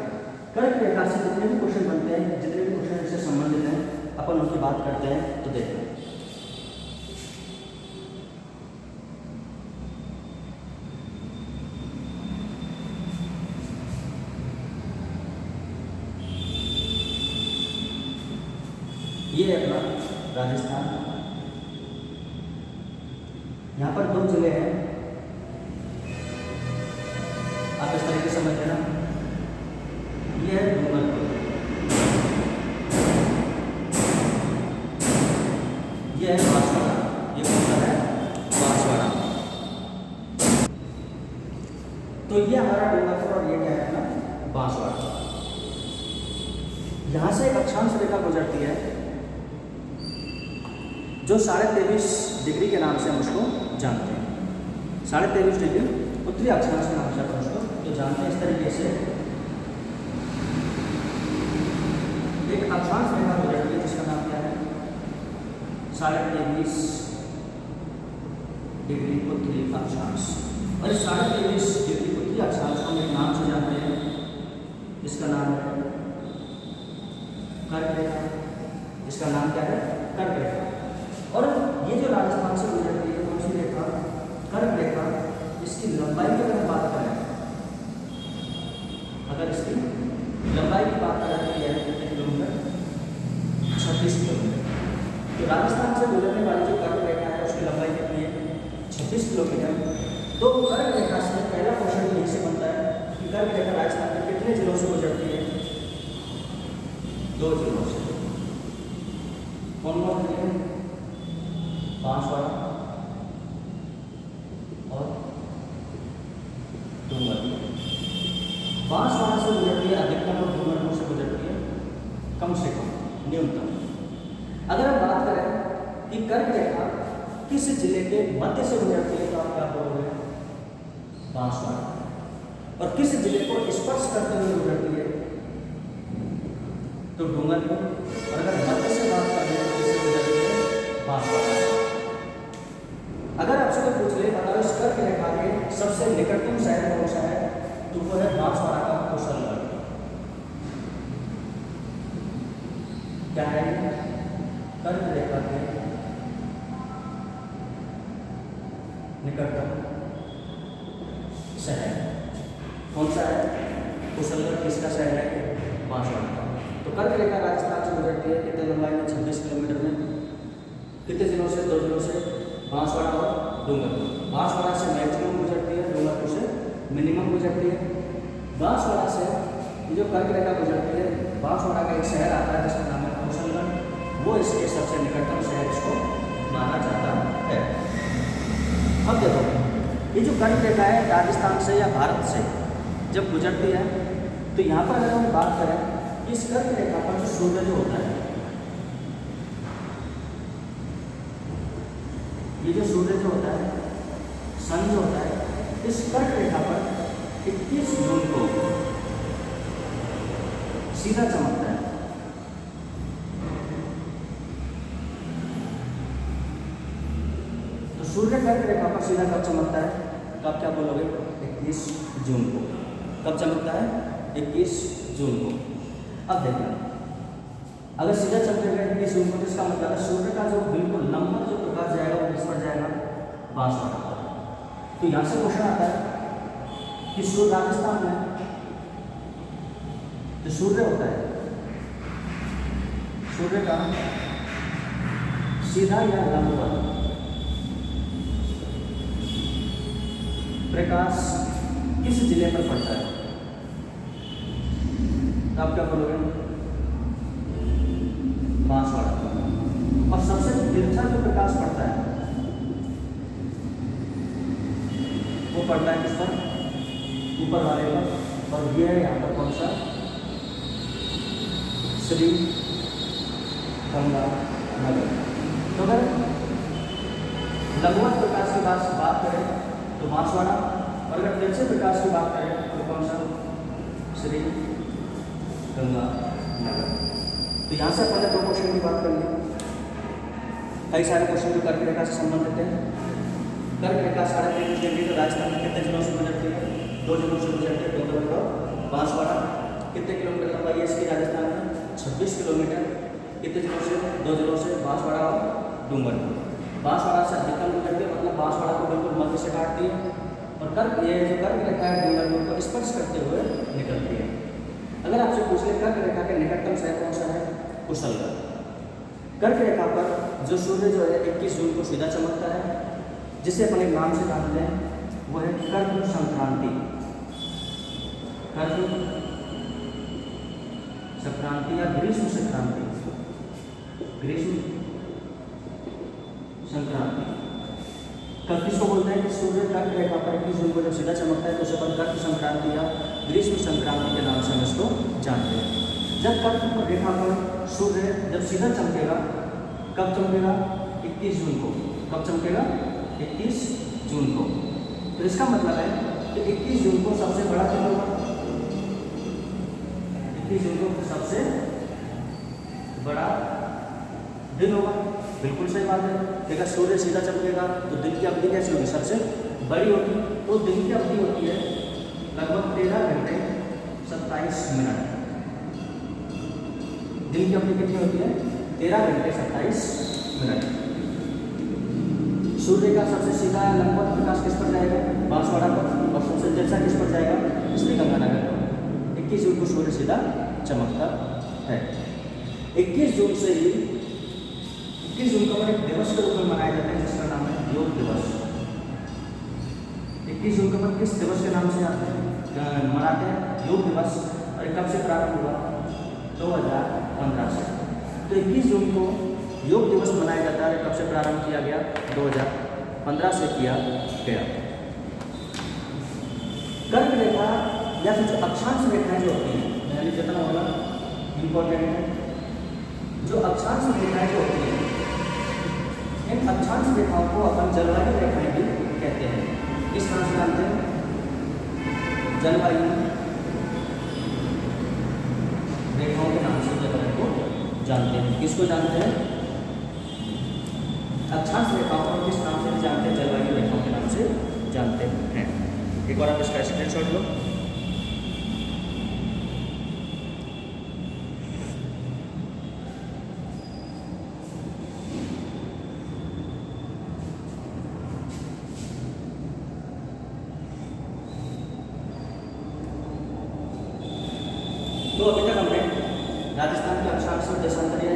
कर्क रेखा से जितने भी क्वेश्चन बनते हैं, जितने भी क्वेश्चन इससे संबंधित हैं, अपन उनकी बात करते हैं। तो देखो राजस्थान। यहाँ पर 2 जिले हैं, आप इस तरीके से समझ लेना। ये है डूंगरपुर, ये है बांसवाड़ा, ये कौन सा है? बांसवाड़ा। तो ये हमारा डूंगरपुर और ये क्या है ना? बांसवाड़ा। यहाँ से एक अक्षांश रेखा गुजरती है जो 23.5 डिग्री के नाम से हम उसको जानते हैं। 23.5 डिग्री उत्तरी अक्षांश के नाम से अपन उसको तो जानते हैं। इस तरीके से एक अक्षांश रेखा गुजरती है जिसका नाम क्या है? 23.5 डिग्री उत्तरी अक्षांश। और इस 23.5 डिग्री उत्तरी अक्षांश को हम एक नाम से जानते हैं, जिसका नाम है कर्क रेखा। इसका नाम क्या है? कर्क रेखा। और ये जो राजस्थान से गुजरती है कौन सी रेखा? कर्क रेखा। इसकी लंबाई की अगर बात करें, अगर इसकी लंबाई की बात करें तो यह कितने किलोमीटर? 36 किलोमीटर। तो राजस्थान से गुजरने वाली जो कर्क रेखा है उसकी लंबाई कितनी है? 36 किलोमीटर। तो कर्क रेखा से पहला क्वेश्चन यही से बनता है कि कर्क रेखा राजस्थान के कितने जिलों से गुजरती है? 2 जिलों से। कौन कौन से हैं? बांसवाड़ा और डूंगरपुर। बांसवाड़ा से गुजरती है अधिकतम और डूंगरपुर से गुजरती है कम से कम, न्यूनतम। अगर हम बात करें कि कर्क रेखा किस जिले के मध्य से गुजरती है तो आप क्या बोलोगे? बांसवाड़ा। और किस जिले को स्पर्श करते हुए गुजरती है? तो डूंगरपुर। और अगर मध्य से बात करें तो किससे गुजरती है? बांसवाड़ा। अगर आपसे कोई पूछ ले बताओ इस कर्क रेखा के सबसे निकटतम शहर कौन सा है, तो वो है बांसवाड़ा का कुशलगढ़। क्या है? कर्क रेखा के निकटतम शहर कौन सा है? कुशलगढ़। किसका शहर है? बांसवाड़ा का। तो कर्क रेखा राजस्थान से गुजरती है कितने लंबाई में? 26 किलोमीटर में। कितने जिलों से? 2 जिलों से, बांसवाड़ा और डूंगरपुर। बांसवाड़ा से मैक्सिमम गुजरती है, डूंगरपुर से मिनिमम गुजरती है। बांसवाड़ा से जो कर्क रेखा गुजरती है, बांसवाड़ा का एक शहर आता है जिसका नाम है कुशलगढ़, वो इसके सबसे निकटतम शहर इसको माना जाता है। अब देखो ये जो कर्क रेखा है राजस्थान से या भारत से जब गुजरती है तो यहाँ पर अगर हम बात करें कि इस कर्क रेखा पर जो सूर्य जो होता है, ये जो सूर्य जो होता है, सन जो होता है, इस कर्क रेखा पर 21 जून को सीधा चमकता है। तो सूर्य कर्क रेखा पर सीधा कब चमकता है? तो आप क्या बोलोगे? 21 जून को। कब चमकता है? 21 जून को। अब देखना, अगर सीधा चमकेगा 21 जून को तो इसका मतलब है सूर्य का जो बिल्कुल लंबा जो प्रकाश जाएगा वो किस पर जाएगा? बांसवाड़ा पर। तो यहाँ से क्वेश्चन आता है कि सूर्य राजस्थान में जो सूर्य होता है, सूर्य का सीधा या लंबवत प्रकाश किस जिले पर पड़ता है? तो आप क्या बोलोगे? बांसवाड़ा। और सबसे तिरछा जो प्रकाश पड़ता है वो पड़ता है किस पर? ऊपर वाले पर। और ये है यहाँ पर कौन सा? श्री गंगानगर। तो अगर लंबवत प्रकाश की बात करें तो बांसवाड़ा, और अगर तिरछे प्रकाश की बात करें तो कौन सा? श्री गंगानगर। तो यहाँ से अपन ने 2 क्वेश्चन की बात कर ली। कई सारे क्वेश्चन जो कर्क रेखा से संबंधित हैं। कर्क रेखा 23.5 डिग्री तो राजस्थान में कितने जिलों से गुजरती है? 2 जिलों से गुजरती है, डूंगरपुर और बांसवाड़ा। कितने किलोमीटर लंबाई है इसकी राजस्थान में? 26 किलोमीटर। कितने जिलों से? 2 जिलों से, बांसवाड़ा और डूंगरपुर। बांसवाड़ा से अधिकतम गुजरती है, मतलब बांसवाड़ा को बिल्कुल मध्य से काटती है। और कर्क ये जो कर्क रेखा है डूंगरपुर को स्पर्श करते हुए निकलती है। अगर आपसे पूछ ले कर्क रेखा के निकटतम शहर कौन सा है? कुशलगढ़। कर्क रेखा पर जो सूर्य जो है 21 जून को सीधा चमकता है, जिसे अपन एक नाम से जानते हैं, वो है कर्क संक्रांति। कर्क संक्रांति या ग्रीष्म संक्रांति, ग्रीष्म संक्रांति। कर्क किसको बोलते हैं कि सूर्य कर्क रेखा पर 21 जून को जब सीधा चमकता है तो उसे अपन कर्क संक्रांति या ग्रीष्म संक्रांति के नाम से हम इसको जानते हैं। जब कर्क रेखा पर सूर्य जब सीधा चमकेगा, कब चमकेगा? 21 जून को। कब चमकेगा? 21 जून को। तो इसका मतलब है कि 21 जून को सबसे बड़ा दिन होगा। 21 जून को सबसे बड़ा दिन होगा। बिल्कुल सही बात है। अगर सूर्य सीधा चमकेगा तो दिन की अवधि कैसी होगी? सबसे बड़ी होगी। तो दिन की अवधि होती है लगभग 13 घंटे 27 मिनट। दिन की अवधि कितनी होती है? 13 घंटे 27 मिनट। सूर्य का सबसे सीधा लगभग प्रकाश किस पर जाएगा? बांसवाड़ा पर। और सबसे तिरछा किस पर जाएगा? श्रीगंगानगर पर। 21 जून को सूर्य सीधा चमकता है। 21 जून से ही 21 जून को एक दिवस के रूप में मनाया जाता है जिसका नाम है योग दिवस। 21 जून को किस दिवस के नाम से मनाते हैं? योग दिवस। और कब से प्रारंभ हुआ? 2015 से। तो 21 जून को योग दिवस मनाया जाता है। कब से प्रारंभ किया गया? 2015 से किया गया। कर्क रेखा या फिर जो अक्षांश रेखाएं जो होती हैं, मैंने जितना होगा इम्पोर्टेंट है, जो अक्षांश रेखाएं जो होती हैं, इन अक्षांश रेखाओं को अपन जलवायु रेखाएं भी कहते हैं। किस नाम से जानते हैं? जलवायु रेखाओं के नाम से जलवायु को जानते हैं। किसको जानते हैं? अक्षांश रेखाओं को किस नाम से जानते हैं? जलवायु रेखाओं के नाम से जानते हैं। एक बार आप इसका स्क्रीनशॉट लो। तो अभी तक हमने राजस्थान के अक्षांश और देशांतरीय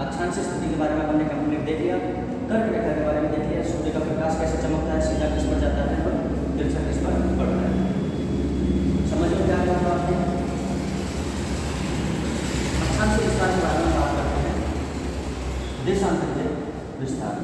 अक्षांश स्थिति के बारे में हमने कंप्लीट देख लिया। कर्क रेखा के बारे में देख लिया। सूर्य का प्रकाश कैसे चमकता है, सीधा किस पर जाता है और तिरछा किस पर पड़ता है। समझ में क्या आया आपने? अक्षांश विस्तार के बारे में बात करते हैं। देशांतरीय विस्तार।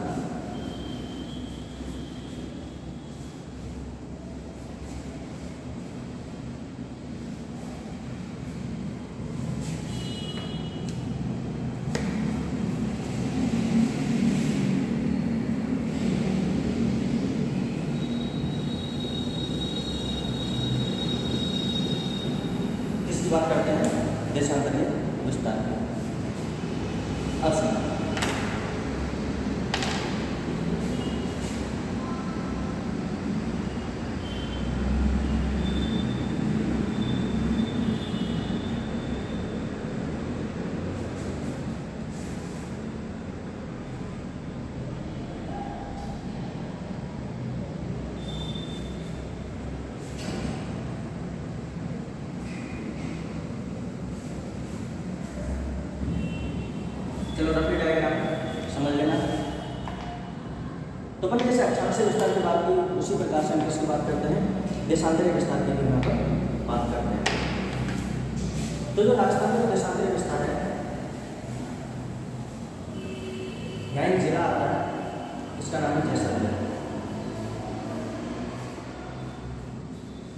बात करते हैं देशांतरीय विस्तार की। अब सुनिए, चलो रफी डायग्राम समझ लेना। तो अपन जैसे अक्षांशीय विस्तार की बात की, उसी प्रकार से हम किसकी बात करते हैं? देशांतरीय विस्तार की यहाँ पर बात करते हैं। तो जो राजस्थान का देशांतरीय विस्तार है, यहाँ एक जिला आता है, इसका नाम है जैसलमेर।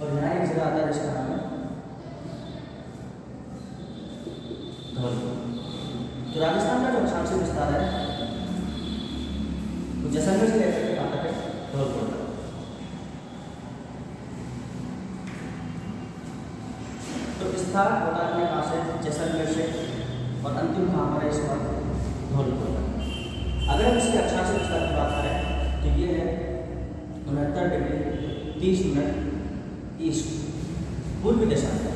और यहाँ एक जिला आता है जिसका नाम है धौलपुर। तो राजस्थान का जो अक्षांशीय विस्तार है वो जैसलमेर से लेकर के कहाँ तक है? धौलपुर तक। तो विस्तार होता है कहाँ से? जैसलमेर से। और अंतिम कहाँ पर है इस बार? धौलपुर तक। अगर हम इसके अक्षांशीय विस्तार की बात करें तो ये है 69 डिग्री 30 मिनट ईस्ट पूर्वी देशांतर।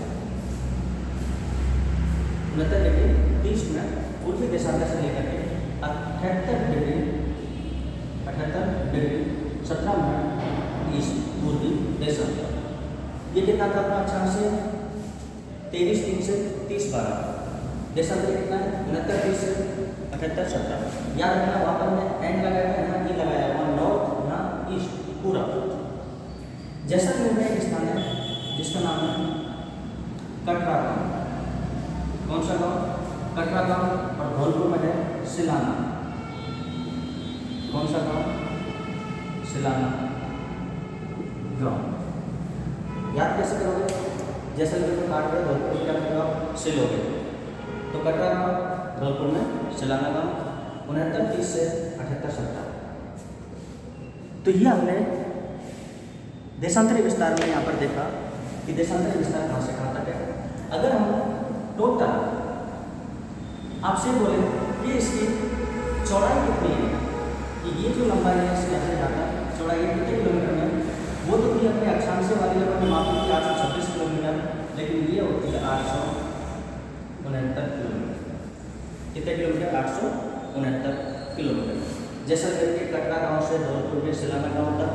69 डिग्री 30 मिनट पूर्वी देशांतर से लेकर के 78 डिग्री 17 मिनट ईस्ट पूर्वी देशांतर। ये कितना था अपना अक्षांशीय? 23 3 से 30 12। देशांतर कितना है? 69 30 से 78 17। याद रखना वहाँ पर हमने एंड लगाया था, यहाँ ई लगाया हुआ, नॉर्थ ना ईस्ट पूरा। जैसलमेर में एक स्थान है जिसका नाम है कटरा गाँव। कौन सा गाँव? कटरा गाँव। और धौलपुर में है सिलाना। कौन सा गाँव? सिलाना गाँव। याद कैसे करोगे? जैसलमेर में काट रहे, धौलपुर में क्या करोगे? सिलोगे। तो कटरा गाँव, धौलपुर में सिलाना गाँव। 69 30 से 78 17। तो ये हमने देशांतरी विस्तार में यहाँ पर देखा कि देशांतरी विस्तार कहाँ से कहाँ तक है। अगर हम टोटल आपसे बोले कि इसकी चौड़ाई कितनी है, कि ये जो लंबाई है इसके यहाँ से जाकर चौड़ाई है कितने किलोमीटर में, वो तो भी अपने अक्षांश वाली जगह में मापी थी 826 किलोमीटर, लेकिन ये होती है 869 किलोमीटर। कितने किलोमीटर? 869 किलोमीटर। जैसलमेर के कटरा गांव से धौलपुर के सिलाना गांव तक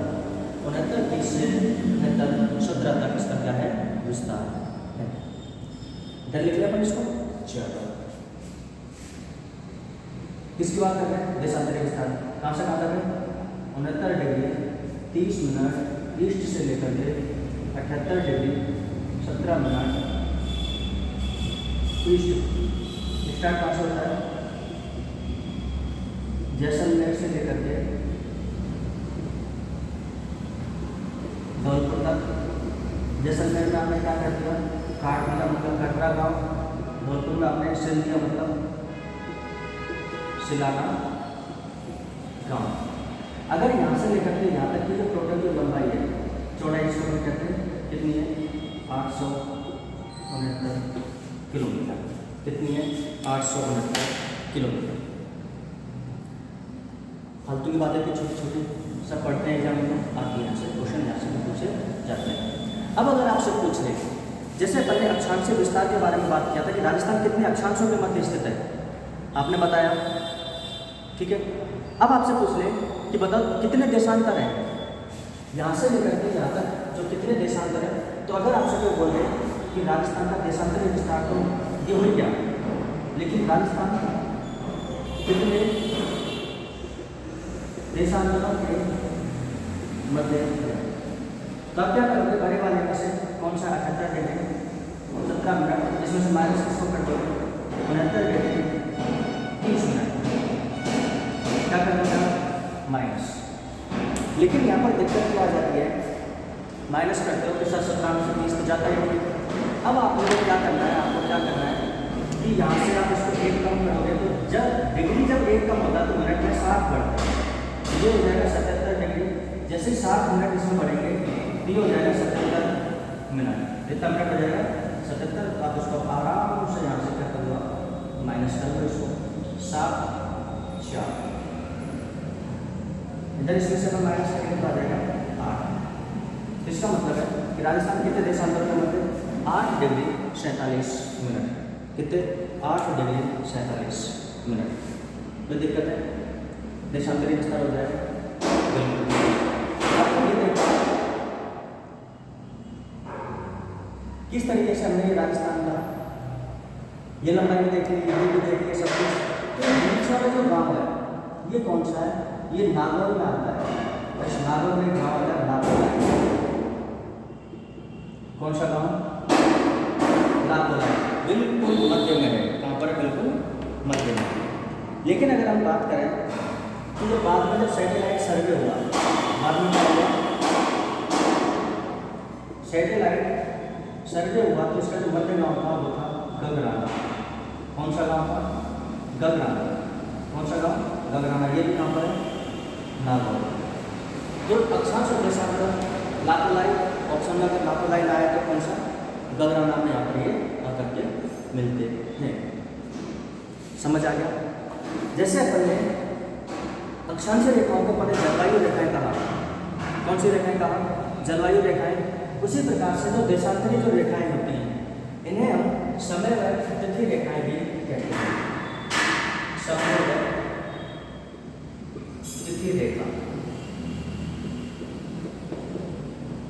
69 30 से 69 17 तक इसका क्या है? विस्तार है। इधर लिख लिया अपन इसको। चलो किसकी बात कर रहे हैं? देशांतरी विस्तार। कहाँ से कहाँ तक है? 69 डिग्री 30 मिनट ईस्ट से लेकर के 78 डिग्री 17 मिनट ईस्ट। स्टार्ट कहाँ से होता है? जैसलमेर से लेकर के धौलपुर तक। जैसलमेर में आपने क्या कर दिया? काट दिया, मतलब कटरा गांव। धौलपुर में आपने सिल दिया, मतलब सिलाना गांव। अगर यहाँ से लेकर के यहाँ तक की जो टोटल जो लंबाई है, चौड़ाई इसको हम कहते हैं कितनी है? 869 किलोमीटर। कितनी है? 869 किलोमीटर। फालतू की बातें थी छोटी छोटी, सब पढ़ते हैं एग्जाम में, आती यहाँ से क्वेश्चन यहाँ से भी पूछे जाते हैं। अब अगर आपसे पूछ ले, जैसे पहले अक्षांशीय विस्तार के बारे में बात किया था कि राजस्थान कितने अक्षांशों के मध्य स्थित है, आपने बताया, ठीक है। अब आपसे पूछ ले कि बताओ कितने देशांतर हैं, यहाँ से लेकर के यहाँ तक जो कितने देशांतर हैं। तो अगर आपसे कोई बोले कि राजस्थान का देशांतरीय विस्तार तो ये हो गया, लेकिन राजस्थान कितने देशांतरों के मध्य, तब क्या करोगे? बड़े वाले में से कौन सा? 78 डिग्री 17 मिनट, इसमें से माइनस किसको कर दोगे? 69 डिग्री 30 मिनट। क्या करना? माइनस। लेकिन यहाँ पर दिक्कत क्या आ जाती है? माइनस करते हो तो 17 से 30 तो जाता ही नहीं। अब आप लोगों को क्या करना है? आपको क्या करना है कि यहाँ से आप इसको 1 कम करोगे, तो जब डिग्री जब 1 कम होता है तो मिनट में 7 बढ़ता है। ये हो जाएगा 77 डिग्री। जैसे 7 मिनट इसमें बढ़ेंगे, ये हो जाएगा 77 मिनट। कितना मिनट हो जाएगा? 77। आप उसको आराम से यहाँ से क्या कर दो? माइनस कर दो इसको। 7 4 इधर इसमें से हम माइनस करेंगे तो आ जाएगा 8। इसका मतलब है कि राजस्थान कितने देशांतर के मध्य? 8 डिग्री 47 मिनट। कितने? 8 डिग्री 47 मिनट। कोई दिक्कत है? देशांतरी विस्तार हो जाएगा। किस तरीके से हमने राजस्थान का ये लंबाई भी देख ली, ये भी देख ली, सब कुछ। तो बीच वाला जो गाँव है ये कौन सा है? ये नागौर में आता है। इस नागौर में गाँव आता है नागौर। कौन सा गाँव? नागौर। बिल्कुल मध्य में है। कहाँ पर? बिल्कुल मध्य में। लेकिन अगर हम बात करें तो जो बाद में जब सैटेलाइट सर्वे हुआ, बाद में क्या हुआ? सैटेलाइट सर्वे हुआ तो इसका जो मध्य गाँव था वो था गगराना। कौन सा गाँव था? गगराना। कौन सा गाँव? गगराना। ये भी कहाँ पर है? नागौर। जो अक्षांश और देशांतर लापोलाई ऑप्शन में अगर लापोलाई लाया तो कौन सा? गगराना में यहाँ पर ये आकर के मिलते हैं। समझ आ गया? जैसे अपन ने अक्षांशीय रेखाओं को पहले जलवायु रेखाएं कहा। कौन सी रेखाएं कहा? जलवायु रेखाएं। उसी प्रकार से जो देशांतरी जो रेखाएं होती हैं इन्हें हम समय व तिथि रेखाएं भी कहते हैं। समय व तिथि रेखा।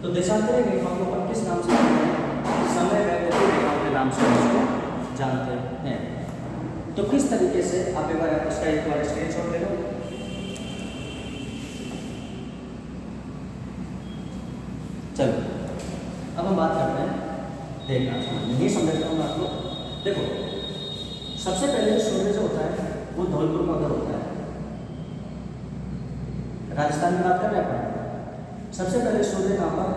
तो देशांतरी रेखाओं को अपन किस नाम से जानते हैं? समय व तिथि रेखाओं के नाम से इसको जानते हैं। तो किस तरीके से आप इसका एक बार स्क्रीनशॉट ले लो। चलो अब हम बात करते हैं, देखना नहीं समझता हूँ आपको। देखो सबसे पहले सूर्य जो होता है वो धौलपुर में उधर होता है, राजस्थान की बात कर रहे हैं अपन। सबसे पहले सूर्य कहाँ पर?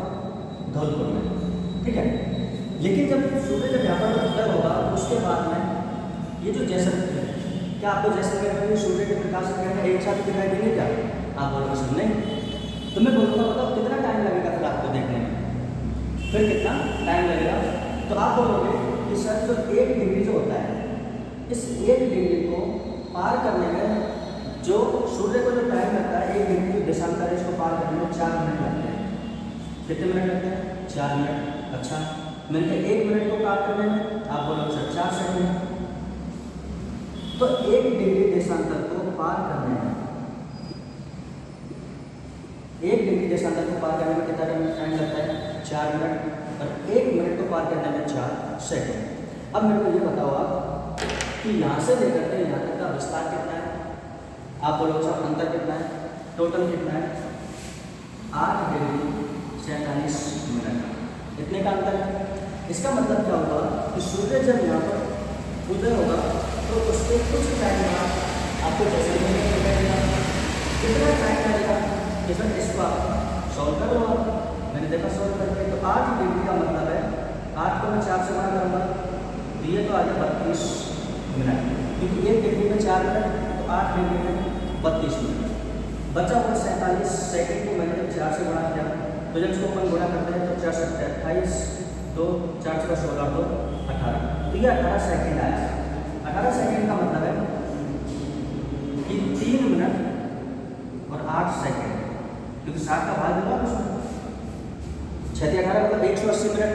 धौलपुर में, ठीक है। लेकिन जब सूर्य जब यहाँ पर उदय होगा उसके बाद में ये जो जैसलमेर, क्या आपको जैसलमेर में सूर्य के प्रकाश से किरणें एक साथ दिखाई देंगे क्या? आप बोलोगे सर नहीं। तो मैं बोलूँगा बताओ कितना टाइम लगेगा फिर आपको देखने में, फिर कितना टाइम लगेगा? तो आप बोलोगे कि सर जो 1 डिग्री जो होता है, इस 1 डिग्री को पार करने में जो सूर्य को जो टाइम लगता है 1 डिग्री जो देशांतर है इसको पार करने में 4 मिनट लगते हैं। कितने मिनट लगते हैं? 4 मिनट। अच्छा मिलते 1 मिनट को पार करने में आप बोलोगे सर 4 सेकंड। तो 1 डिग्री देशांतर को पार करने में 1 डिग्री देशांतर को पार करने में कितना टाइम लगता है? 4 मिनट। और 1 मिनट को पार करने में 4 सेकंड। अब मेरे को ये बताओ आप कि यहाँ से लेकर के यहाँ तक का विस्तार कितना है? आप बोलोगे सर अंतर कितना है? टोटल कितना है? 8 डिग्री 47 मिनट, इतने का अंतर है। इसका मतलब क्या होगा कि सूर्य जब यहाँ पर उदय होगा तो उसके कुछ टाइम बाद आपको जैसलमेर में मिलेगा। कितना टाइम लगेगा? जैसे इसको आप सॉल्व कर लो। मैंने देखा सॉल्व करके, तो 8 डिग्री का मतलब है 8 को मैं 4 से गुणा करूँगा तो ये तो आ गया 32 मिनट, क्योंकि 1 डिग्री में 4 मिनट तो 8 डिग्री में 32 मिनट। बचा हुआ 47 सेकंड को मैंने जब 4 से गुणा किया तो जब इसको अपन गुणा करते हैं तो 4 से 28, तो 4 से 16 तो 18, तो ये 18 सेकंड आया। 18 सेकंड का मतलब है कि 3 मिनट और 8 सेकंड, क्योंकि 60 का भाग देगा उसमें 6 18 मतलब 180 मिनट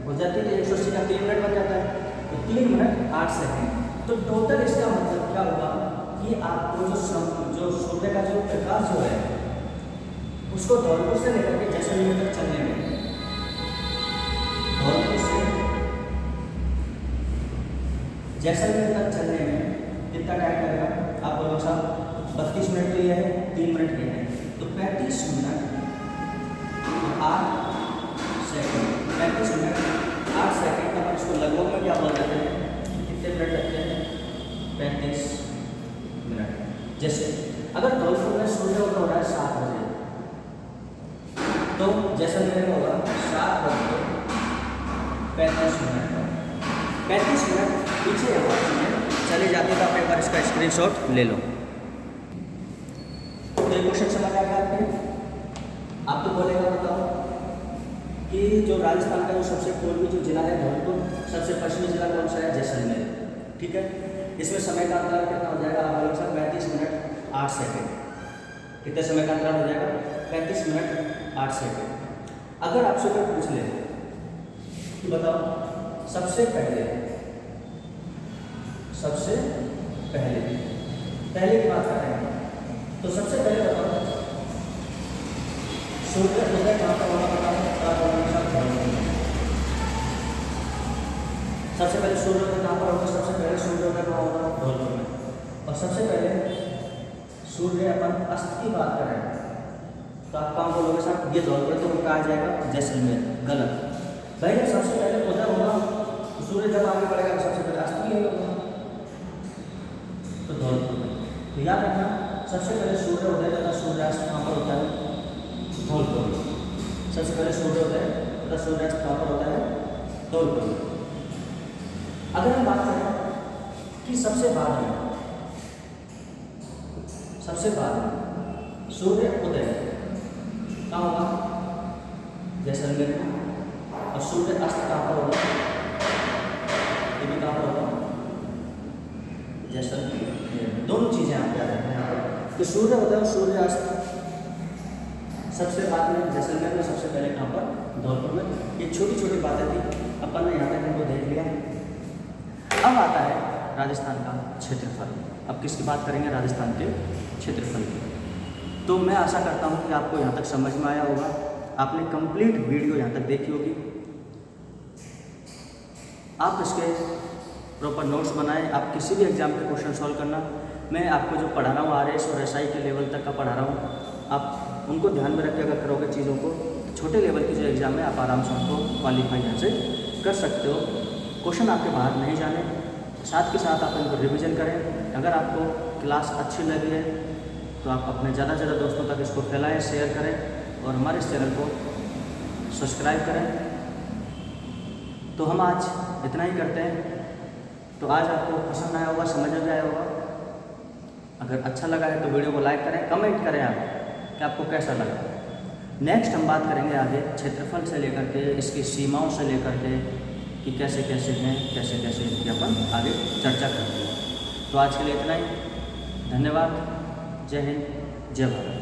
हो जाती है, तो 180 का 3 मिनट बन जाता है, तो 3 मिनट 8 सेकंड। तो टोटल इसका मतलब क्या होगा कि आपको जो सूर्य का जो प्रकाश जो है उसको धौलपुर से लेकर के जैसलमेर तक चलने में, धौलपुर से जैसलमेर तक चलने में कितना टाइम लगेगा? आप बोलो साहब 32 मिनट तो ये है, 3 मिनट ये है, तो 35 मिनट 8 सेकंड। 35 मिनट 8 सेकंड का इसको लगभग में क्या बोल जाते हैं, कितने मिनट लगते हैं? 35 मिनट। जैसे अगर धौलपुर में सूर्य उदय हो रहा है 7 बजे, तो जैसलमेर में होगा 7 बजे 35 मिनट पर। 35 मिनट पीछे चले जाते तो आप एक बार इसका स्क्रीनशॉट ले लो। तो ये क्वेश्चन समझ आ गया आप तो बोलेगा बताओ कि जो राजस्थान का जो सबसे पूर्वी जो जिला है धौलपुर, सबसे पश्चिमी जिला कौन सा है? जैसलमेर, ठीक है। इसमें समय का अंतराल कितना हो जाएगा? आप बोलोगे सर 35 मिनट 8 सेकंड। कितने समय का अंतराल हो जाएगा? 35 मिनट 8 सेकंड। अगर आपसे कोई पूछ ले कि बताओ सबसे पहले की बात कर रहे हैं, तो सबसे पहले बताओ सूर्य उदय कहाँ पर होगा? बताओ। सबसे पहले सूर्योदय कहाँ पर होगा? सबसे पहले सूर्योदय कहाँ होगा? धौलपुर में। और सबसे पहले सूर्य अपन अस्त की बात कर रहे हैं तो आप कहाँ बोलोगे साहब? ये धौलपुर, तो कहा जाएगा जैसलमेर। गलत भाई, सबसे पहले उदय होगा तो सूर्य जब आगे बढ़ेगा तो सबसे पहले अस्त ही होगा, तो धौलपुर में। तो याद रखना सबसे पहले सूर्य उदय तथा सूर्यास्त कहाँ पर होता है? धौलपुर में। सबसे पहले सूर्योदय तथा सूर्यास्त कहाँ पर होता है? धौलपुर में। अगर हम बात करें कि सबसे बाद में सूर्य उदय कहाँ होगा? जैसलमेर में। और सूर्य अस्त कहाँ पर होगा? ये भी कहाँ पर होगा? जैसलमेर। दोनों चीज़ें आप याद रखना है कि सूर्य उदय और सूर्य अस्त सबसे बाद में जैसलमेर में, सबसे पहले कहाँ पर? धौलपुर में। ये छोटी छोटी बातें थी, अपन ने यहाँ तक इनको देख लिया। अब आता है राजस्थान का क्षेत्रफल। अब किसकी बात करेंगे? राजस्थान के क्षेत्रफल की। तो मैं आशा करता हूँ कि आपको यहाँ तक समझ में आया होगा, आपने कंप्लीट वीडियो यहाँ तक देखी होगी। आप इसके प्रॉपर नोट्स बनाएं। आप किसी भी एग्ज़ाम के क्वेश्चन सॉल्व करना, मैं आपको जो पढ़ा रहा हूँ RS और SI के लेवल तक का पढ़ा रहा हूँ, आप उनको ध्यान में रख के अगर करोगे चीज़ों को, छोटे लेवल की जो एग्ज़ाम है आप आराम से उनको क्वालिफाई यहाँ से कर सकते हो। क्वेश्चन आपके बाहर नहीं जाने, साथ के साथ आप इनको रिविज़न करें। अगर आपको क्लास अच्छी लगी है तो आप अपने ज़्यादा से ज़्यादा दोस्तों तक इसको फैलाएँ, शेयर करें और हमारे इस चैनल को सब्सक्राइब करें। तो हम आज इतना ही करते हैं। तो आज आपको पसंद आया होगा, समझ में आया होगा। अगर अच्छा लगा है तो वीडियो को लाइक करें, कमेंट करें आप कि आपको कैसा लगा। नेक्स्ट हम बात करेंगे आगे क्षेत्रफल से लेकर के, इसकी सीमाओं से लेकर के कि कैसे कैसे हैं, कैसे कैसे इनकी अपन आगे चर्चा करते हैं। तो आज के लिए इतना ही। धन्यवाद। जय हिंद, जय भारत।